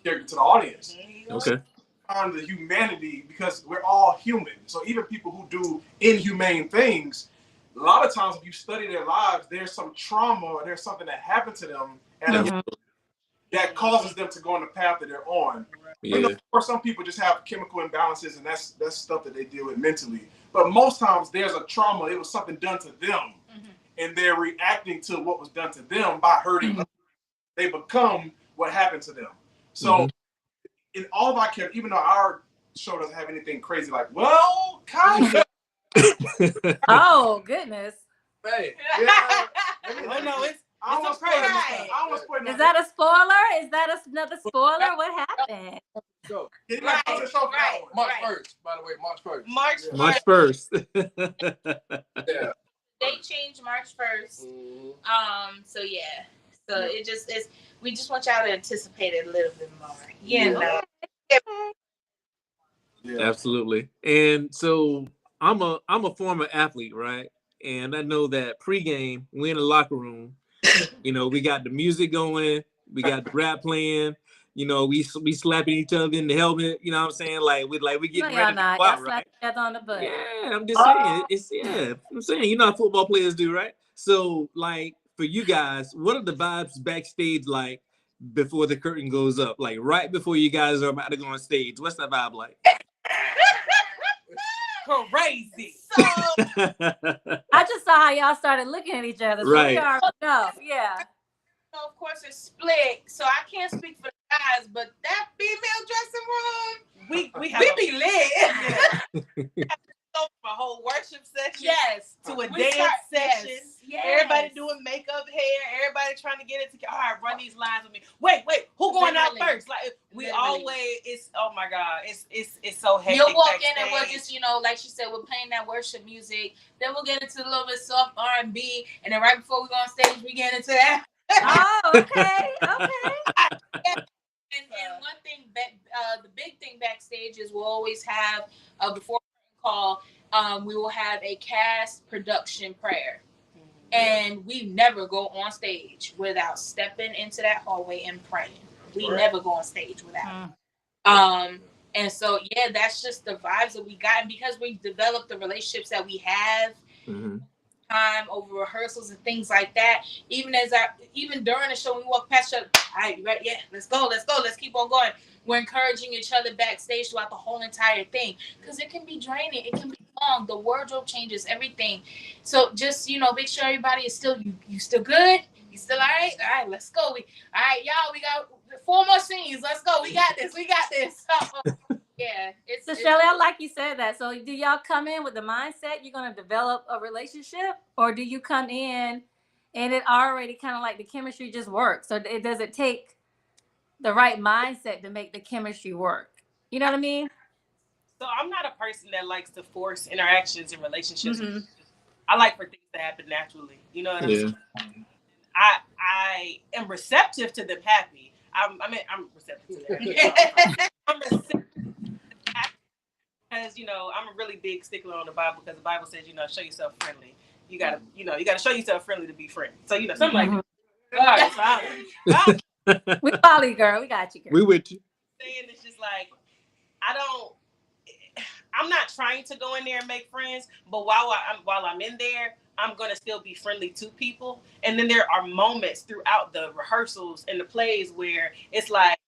character to the audience. Okay. Find the humanity, because we're all human. So even people who do inhumane things, a lot of times if you study their lives, there's some trauma or there's something that happened to them that causes them to go on the path that they're on. Yeah. Or some people just have chemical imbalances, and that's stuff that they deal with mentally. But most times there's a trauma. It was something done to them, and they're reacting to what was done to them by hurting others. They become what happened to them. So in all of our characters, even though our show doesn't have anything crazy, like, well, kind of. Oh, goodness. Hey, No, it's crazy. Is that a spoiler? Is that another spoiler? What happened? March 1st, by the way, March 1st. Yeah. They changed March 1st. So yeah. So it just is. We just want y'all to anticipate it a little bit more. Yeah. Absolutely. And so I'm a former athlete, right? And I know that pregame, we're in the locker room. We got the music going, we got the rap playing. We slapping each other in the helmet. You know what I'm saying? We getting ready to go out, right? Each other on the butt. Yeah, I'm just saying. I'm saying, how football players do, right? So, for you guys, what are the vibes backstage like before the curtain goes up? Like right before you guys are about to go on stage, what's that vibe like? Crazy. So I just saw how y'all started looking at each other. So right. We already know. Yeah. So of course it's split. So I can't speak for the guys, but that female dressing room, we be lit. From a whole worship session, yes, to a dance session. Yes. Everybody doing makeup, hair. Everybody trying to get it together. All right, run these lines with me. Wait, who going out first? Like we always, it's oh my God, it's so hectic. You'll walk in and we'll just, you know, like she said, we're playing that worship music. Then we'll get into a little bit soft R&B, and then right before we go on stage, we get into that. Oh, okay. And one thing, the big thing backstage is we'll always have before call, we will have a cast production prayer, and we never go on stage without stepping into that hallway and praying. We never go on stage without. And so yeah, that's just the vibes that we got, and because we developed the relationships that we have. Time over rehearsals and things like that. Even during the show, when we walk past each other, all right, you ready? Yeah, let's go, let's keep on going. We're encouraging each other backstage throughout the whole entire thing, because it can be draining, it can be long, the wardrobe changes, everything. So just, you know, make sure everybody is still, you still good, you still all right, let's go. All right, y'all, we got 4 more scenes, let's go, we got this. So, yeah, So Shirley, I like you said that. So do y'all come in with the mindset you're going to develop a relationship, or do you come in and it already kind of like the chemistry just works? So does it take the right mindset to make the chemistry work? You know what I mean? So I'm not a person that likes to force interactions in relationships. I like for things to happen naturally. You know what I'm saying? I am receptive to them happy. I'm receptive to that. I'm receptive because, you know, I'm a really big stickler on the Bible, because the Bible says, you know, show yourself friendly. You gotta show yourself friendly to be friendly. So, you know, something like that. All right, we follow you, girl. We got you, girl. We with you. Saying it's just like, I'm not trying to go in there and make friends, but while I'm in there, I'm gonna still be friendly to people. And then there are moments throughout the rehearsals and the plays where it's like,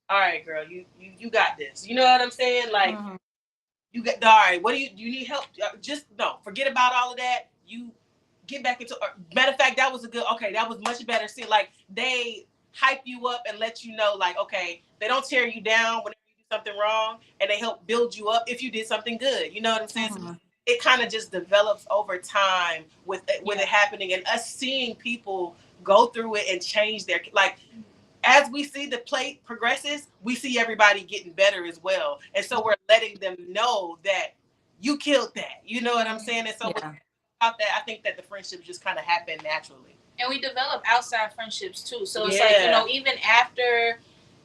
all right, girl, you got this. You know what I'm saying? Like, you got, all right, what do you need help? Just no, forget about all of that. You get back into, matter of fact, that was that was much better. See, like, they hype you up and let you know, like, okay, they don't tear you down whenever you do something wrong, and they help build you up if you did something good. You know what I'm saying? So it kind of just develops over time with it happening, and us seeing people go through it and change their, like, as we see the play progresses, we see everybody getting better as well. And so we're letting them know that you killed that. You know what I'm saying? And so about that, I think that the friendships just kind of happen naturally. And we develop outside friendships too. So it's like, you know, even after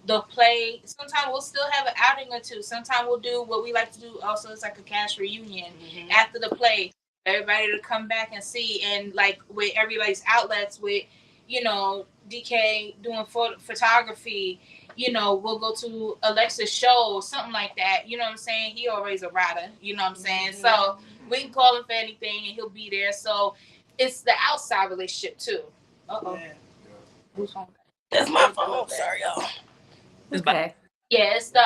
the play, sometimes we'll still have an outing or two. Sometimes we'll do what we like to do also. It's like a cast reunion after the play. Everybody to come back and see. And like with everybody's outlets, with, you know, DK doing photography, you know, we'll go to Alexa's show or something like that. You know what I'm saying? He always a rider. You know what I'm saying? So we can call him for anything and he'll be there. So it's the outside relationship too. That's my phone. Sorry, y'all. Okay. Yeah, it's the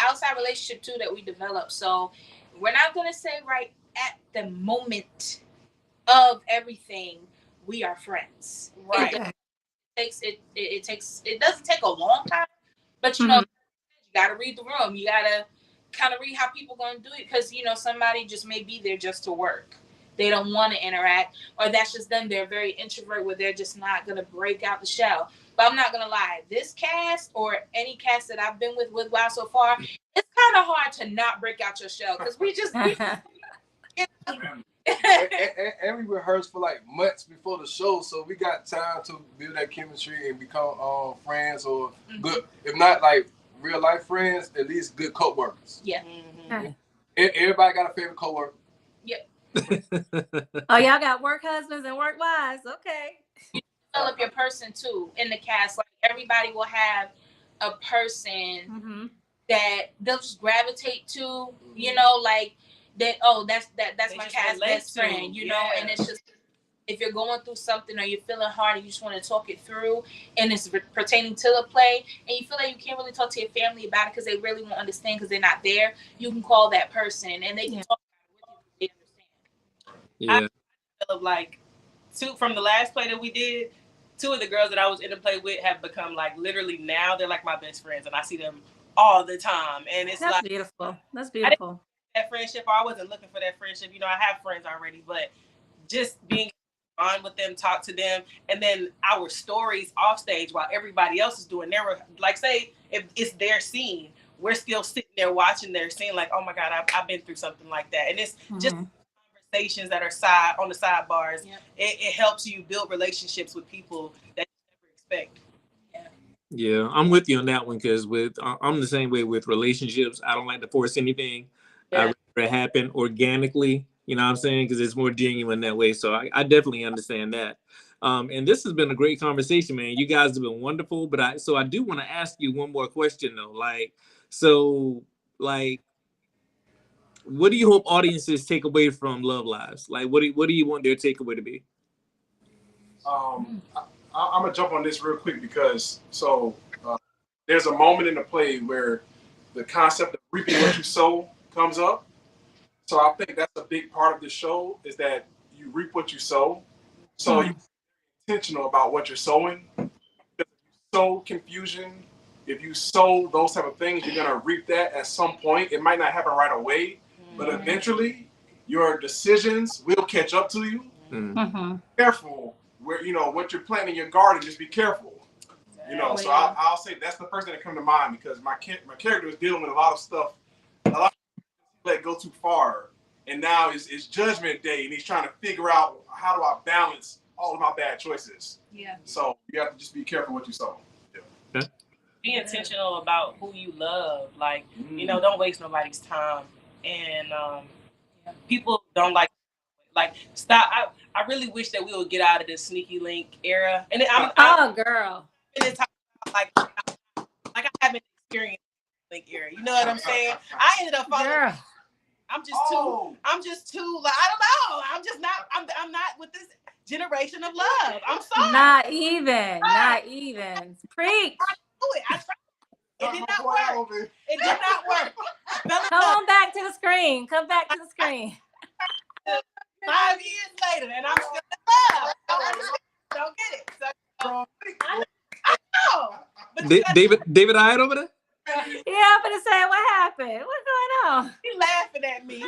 outside relationship too that we develop. So we're not gonna say right at the moment of everything we are friends. Right. It doesn't take a long time, but you know, you gotta read the room. You gotta kind of read how people gonna do it, because you know, somebody just may be there just to work. They don't want to interact, or that's just them. They're very introvert, where they're just not gonna break out the shell. But I'm not gonna lie, this cast or any cast that I've been with WOW so far, it's kind of hard to not break out your shell, because we and we rehearsed for like months before the show, so we got time to build that chemistry and become friends, or good, if not like real life friends, at least good co-workers. Everybody got a favorite co-worker. Oh, y'all got work husbands and work wives. Okay. You develop your person too in the cast. Like, everybody will have a person that they'll just gravitate to, you know, like that. Oh, that's my cast best friend, you know. And it's just, if you're going through something or you're feeling hard and you just want to talk it through, and it's pertaining to the play, and you feel like you can't really talk to your family about it because they really won't understand because they're not there, you can call that person and they can talk about it with you. They understand. I feel like from the last play that we did, 2 of the girls that I was in the play with have become, like, literally now they're like my best friends, and I see them all the time. And it's that's like beautiful. That's beautiful. that friendship. I wasn't looking for that friendship. You know, I have friends already, but just being on with them, talk to them, and then our stories off stage while everybody else is doing their, like, say if it's their scene, we're still sitting there watching their scene, like, oh my God, I've been through something like that. And it's just conversations that are on the sidebars. Yep. It helps you build relationships with people that you never expect. Yeah, I'm with you on that one because I'm the same way with relationships. I don't like to force anything. Yeah. I rather it happen organically. You know what I'm saying? Because it's more genuine that way. So I definitely understand that. And this has been a great conversation, man. You guys have been wonderful. But I do want to ask you one more question though. What do you hope audiences take away from Love Lives? Like, what do you want their takeaway to be? I'm gonna jump on this real quick because there's a moment in the play where the concept of reaping what you sow comes up. So I think that's a big part of the show is that you reap what you sow. So you're intentional about what you're sowing. If you sow confusion, if you sow those type of things, you're gonna reap that at some point. It might not happen right away, but eventually your decisions will catch up to you. Mm-hmm. Careful where what you're planting in your garden. Just be careful. So I'll say that's the first thing that come to mind because my character is dealing with a lot of stuff. A lot of let go too far, and now it's judgment day, and he's trying to figure out how do I balance all of my bad choices. Yeah. So you have to just be careful what you sow. Yeah. Be intentional about who you love. Like don't waste nobody's time, and people don't like stop. I really wish that we would get out of this sneaky link era. And I'm girl. Like I haven't experienced the link era. You know what I'm saying? I ended up falling. I'm just too like I don't know. I'm not with this generation of love. I'm sorry. Not even. Preach. I tried. It did not work. It did not work. Come on back to the screen. Come back to the screen. 5 years later, and I'm still in love. Don't get it. So, I know. But David Hyatt over there? Yeah, I'm gonna say what happened. What's going on? He laughing at me.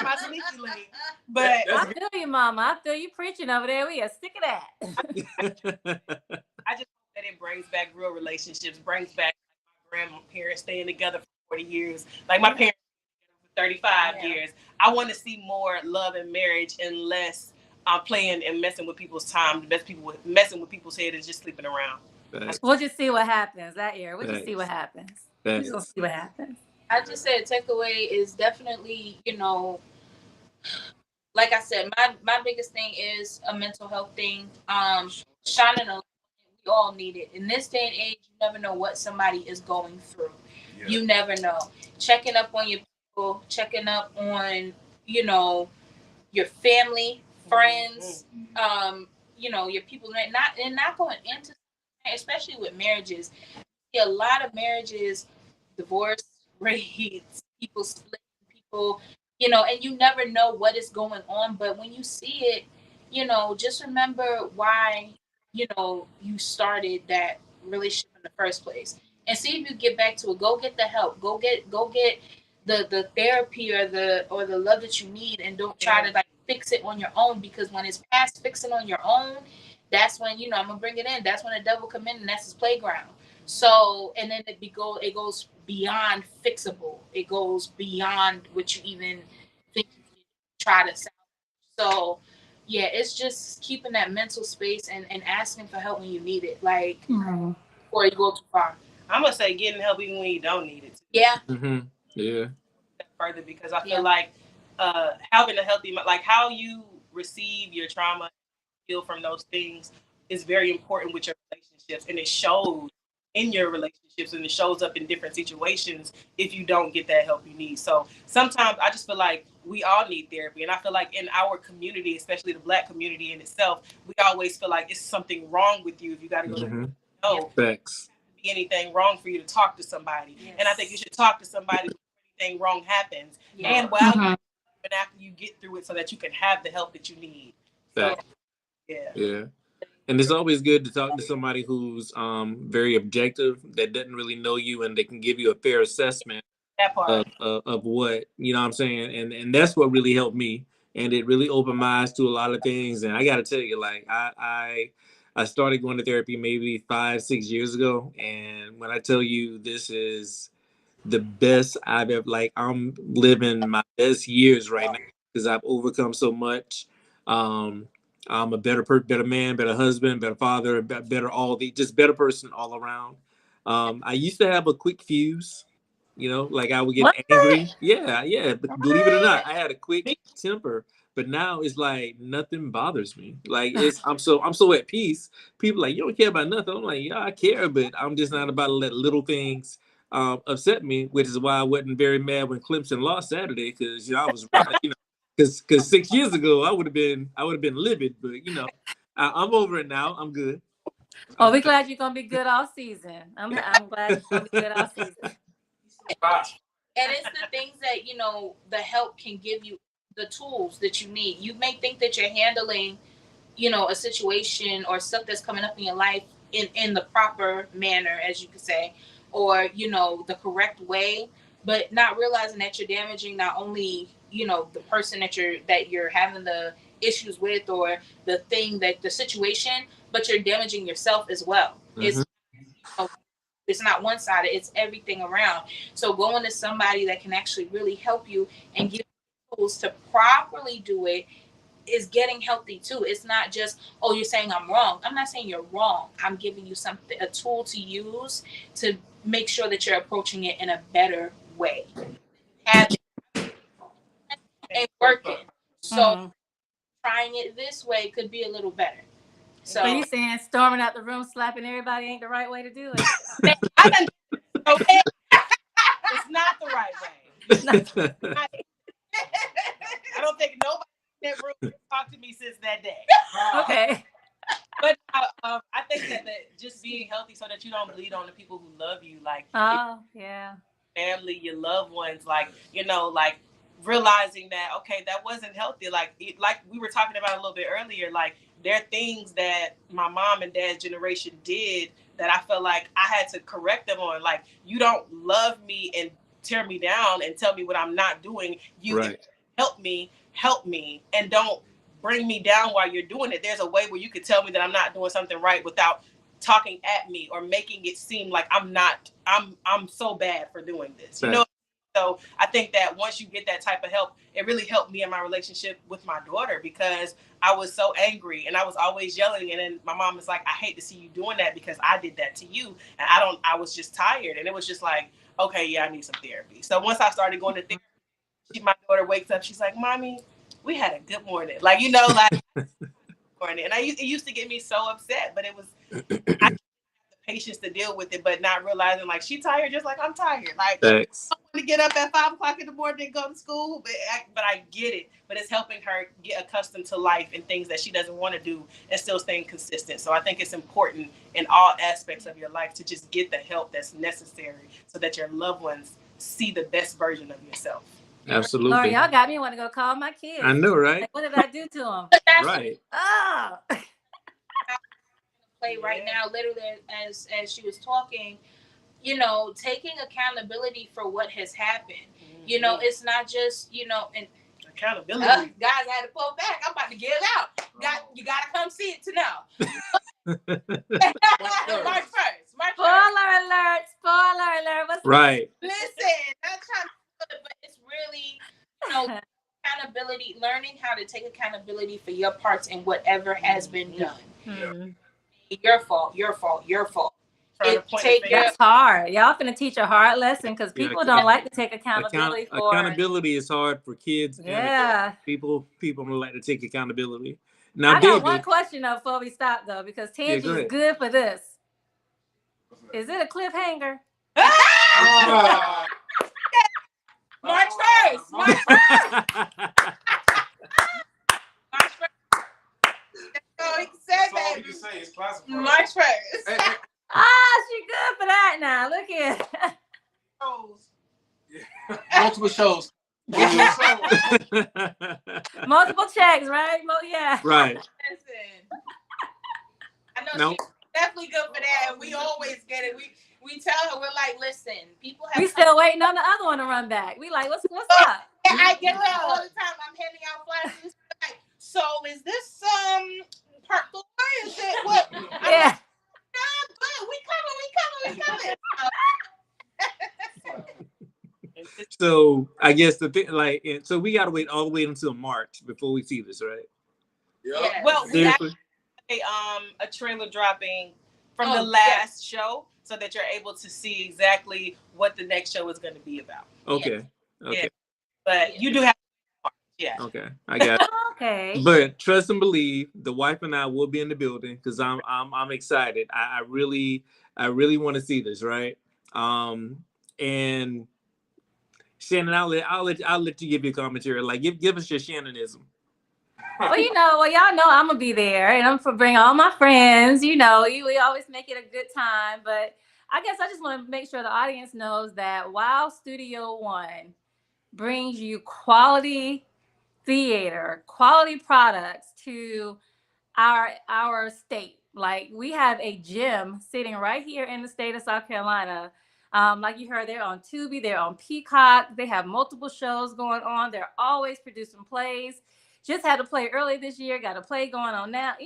My sneaky link. But I feel you, Mama. I feel you preaching over there. We are sick of that. I just hope that it brings back real relationships, brings back my grandparents staying together for 40 years. Like my parents 35 years. I want to see more love and marriage and less playing and messing with people's time. The best people messing with people's head is just sleeping around. We'll just see what happens that year. We'll just see what happens. We'll see what happens. I just said takeaway is definitely, like I said, my biggest thing is a mental health thing. Shining a light. We all need it. In this day and age, you never know what somebody is going through. Yeah. You never know. Checking up on your people, checking up on, your family, friends, your people, not going into, especially with marriages. See a lot of marriages, divorce rates, people splitting, people, and you never know what is going on. But when you see it, just remember why, you started that relationship in the first place. And see if you get back to it. Go get the help. Go get the therapy or the love that you need, and don't try to fix it on your own, because when it's past fixing on your own, that's when I'm gonna bring it in. That's when the devil come in, and that's his playground. So, and then it goes beyond fixable. It goes beyond what you even think you can try to salvage. So, yeah, it's just keeping that mental space and asking for help when you need it, before you go too far. I'm gonna say getting help even when you don't need it. Yeah. Mm-hmm. Yeah. Further, because I feel like having a healthy, how you receive your trauma, heal from those things is very important with your relationships, and it shows in your relationships, and it shows up in different situations if you don't get that help you need. So sometimes I just feel like we all need therapy, and I feel like in our community, especially the Black community in itself, we always feel like it's something wrong with you if you got to go to Thanks. Be anything wrong for you to talk to somebody. Yes. And I think you should talk to somebody when anything wrong happens, and after you get through it, so that you can have the help that you need. So, yeah. And it's always good to talk to somebody who's very objective, that doesn't really know you, and they can give you a fair assessment That part. of what, you know what I'm saying? And that's what really helped me. And it really opened my eyes to a lot of things. And I got to tell you, like, I started going to therapy maybe 5-6 years ago. And when I tell you this is the best I've ever, like, I'm living my best years right now because I've overcome so much. I'm a better man, better husband, better father, better just better person all around. I used to have a quick fuse, like I would get What? angry. Yeah. But believe it or not, I had a quick temper. But now it's like nothing bothers me. Like I'm so at peace. People like, you don't care about nothing. I'm like, yeah, I care, but I'm just not about to let little things upset me. Which is why I wasn't very mad when Clemson lost Saturday, because I was, because 6 years ago I would have been livid. But I'm over it now. I'm good. Oh, we're glad you're gonna be good all season. I'm glad you're gonna be good all season. And it's the things that, the help can give you, the tools that you need. You may think that you're handling, a situation or stuff that's coming up in your life in the proper manner, as you could say, or, the correct way, but not realizing that you're damaging not only, the person that you're having the issues with, or the situation, but you're damaging yourself as well. Mm-hmm. It's not one-sided, it's everything around. So going to somebody that can actually really help you and give you tools to properly do it is getting healthy too. It's not just, oh, you're saying I'm wrong. I'm not saying you're wrong. I'm giving you a tool to use to make sure that you're approaching it in a better way. And working. So trying it this way could be a little better. So you saying storming out the room, slapping everybody ain't the right way to do it? It's not the right way. I don't think nobody in that room talked to me since that day. Okay. But I think that just being healthy so that you don't bleed on the people who love you, like family, your loved ones, like realizing that, okay, that wasn't healthy. Like we were talking about a little bit earlier, like there are things that my mom and dad's generation did that I felt like I had to correct them on. Like, you don't love me and tear me down and tell me what I'm not doing. You help me, and don't bring me down while you're doing it. There's a way where you could tell me that I'm not doing something right without talking at me or making it seem like I'm so bad for doing this. You know? So I think that once you get that type of help, it really helped me in my relationship with my daughter, because I was so angry and I was always yelling. And then my mom was like, I hate to see you doing that because I did that to you. And I was just tired. And it was just like, okay, yeah, I need some therapy. So once I started going to therapy, my daughter wakes up, she's like, Mommy, we had a good morning. Like, morning. And it used to get me so upset, but it was, I had the patience to deal with it, but not realizing like she tired just like I'm tired. Like, thanks. I want to get up at 5 o'clock in the morning and go to school, but I get it. But it's helping her get accustomed to life and things that she doesn't want to do and still staying consistent. So I think it's important in all aspects of your life to just get the help that's necessary so that your loved ones see the best version of yourself. Absolutely. Lord, y'all got me want to go call my kids. I know, right? Like, what did I do to them? Right. Oh. Play right now, literally, as she was talking, taking accountability for what has happened. Mm-hmm. It's not just, and accountability. Guys, I had to pull back. I'm about to get it out. You gotta come see it to know. March 1st. Spoiler alert. What's right? Listen, that's trying to, but it's really, accountability. Learning how to take accountability for your parts in whatever has been done. Mm-hmm. Your fault. That's hard. Y'all finna teach a hard lesson, because people don't like to take accountability for. Accountability is hard for kids. Yeah. And people don't like to take accountability. Now, I got one question though before we stop though, because Tangy is good for this. Is it a cliffhanger? March 1st. March 1st. March 1st. She good for that now. Look here. Multiple shows. Multiple checks, right? Yeah. Right. Listen, I know she's definitely good for that, and we always get it. We tell her, we're like, listen, people have. We still waiting on the other one to run back. We like, what's up? Yeah, I get that all the time. I'm handing out flyers. Like, so is this part 4? Is it what? Yeah. Like, we coming. So I guess the thing, like, so we gotta wait all the way until March before we see this, right? Yeah. Well, we Seriously? a trailer dropping from the last show, so that you're able to see exactly what the next show is going to be about. Okay. Yeah. But you do have. Yeah. Okay, I got it. Okay. But trust and believe, the wife and I will be in the building because I'm excited. I really want to see this, right? And Shannon, I'll let you give your commentary. Like, give us your Shannonism. Well, y'all know I'm gonna be there, and I'm gonna bring all my friends. We always make it a good time. But I guess I just want to make sure the audience knows that while Studio One brings you quality theater, quality products to our state. Like, we have a gym sitting right here in the state of South Carolina. Like you heard, they're on Tubi, they're on Peacock. They have multiple shows going on. They're always producing plays. Just had a play early this year, got a play going on now,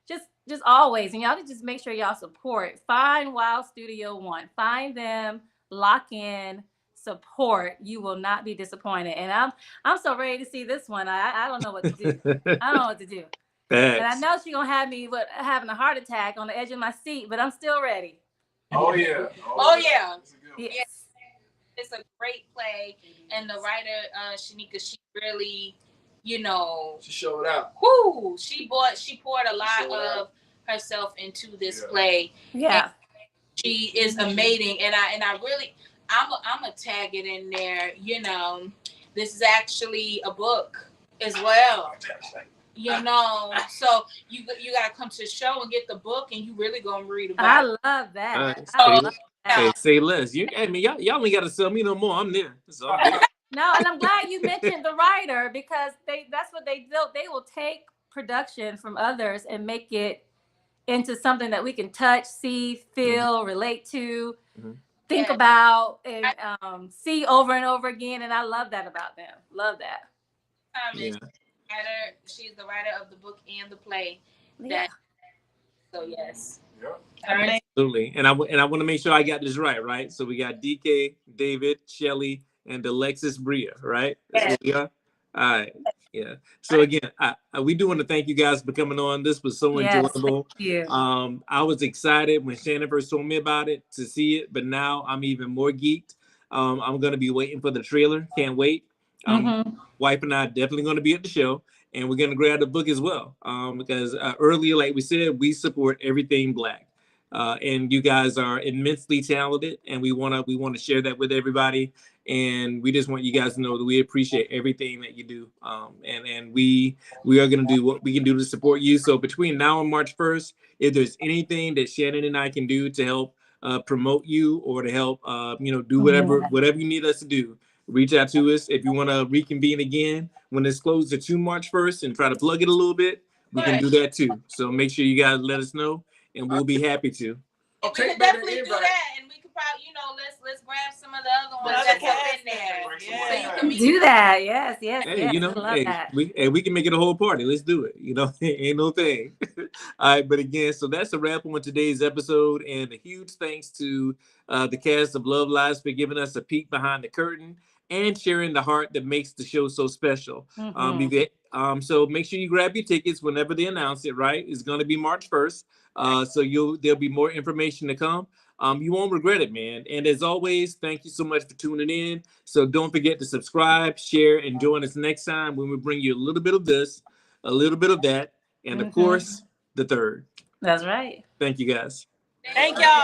just always. And y'all just make sure y'all support. Find Wow Studio One. Find them, lock in, support. You will not be disappointed. And I'm so ready to see this one. I don't know what to do. I don't know what to do. And I know she's gonna have me having a heart attack on the edge of my seat, but I'm still ready. Oh yeah. Yes. It's a great play, and the writer Shanika, she really, she showed out. Whoo! She poured a lot of herself into this play. Yeah. She is amazing, and I really, I'm gonna tag it in there. This is actually a book as well. So you gotta come to the show and get the book, and you really gonna read about it. I love that. Hey, say less. Y'all ain't gotta sell me no more. I'm there. No, and I'm glad you mentioned the writer, because that's what they do. They will take production from others and make it into something that we can touch, see, feel, relate to, think about, and see over and over again. And I love that about them. Love that. She's the writer of the book and the play. So yes. Absolutely. And I want to make sure I got this right? So we got DK, David, Shelly, and Alexis Bria, right? That's what we are? All right. Yeah. So again, we do want to thank you guys for coming on. This was so enjoyable. Thank you. I was excited when Shannon first told me about it to see it, but now I'm even more geeked. I'm gonna be waiting for the trailer. Can't wait. Wife and I are definitely going to be at the show, and we're going to grab the book as well, because earlier, like we said, we support everything Black, and you guys are immensely talented, and we want to share that with everybody, and we just want you guys to know that we appreciate everything that you do, and we are going to do what we can do to support you. So between now and March 1st, if there's anything that Shannon and I can do to help promote you, or to help do whatever you need us to do, reach out to us. If you want to reconvene again when it's closer to March 1st and try to plug it a little bit, we can do that too. So make sure you guys let us know, and we'll be happy to. We can definitely do that, and we could probably, let's grab some of the other ones that's up in there. So you can do that. Yes. Hey, I love that. we can make it a whole party. Let's do it. Ain't no thing. All right, but again, so that's a wrap on today's episode, and a huge thanks to the cast of Love Lives for giving us a peek behind the curtain and sharing the heart that makes the show so special. So make sure you grab your tickets whenever they announce it, right? It's going to be March 1st. So there'll be more information to come. You won't regret it, man. And as always, thank you so much for tuning in. So don't forget to subscribe, share, and join us next time when we bring you a little bit of this, a little bit of that, and of course, the third. That's right. Thank you, guys. Thank y'all.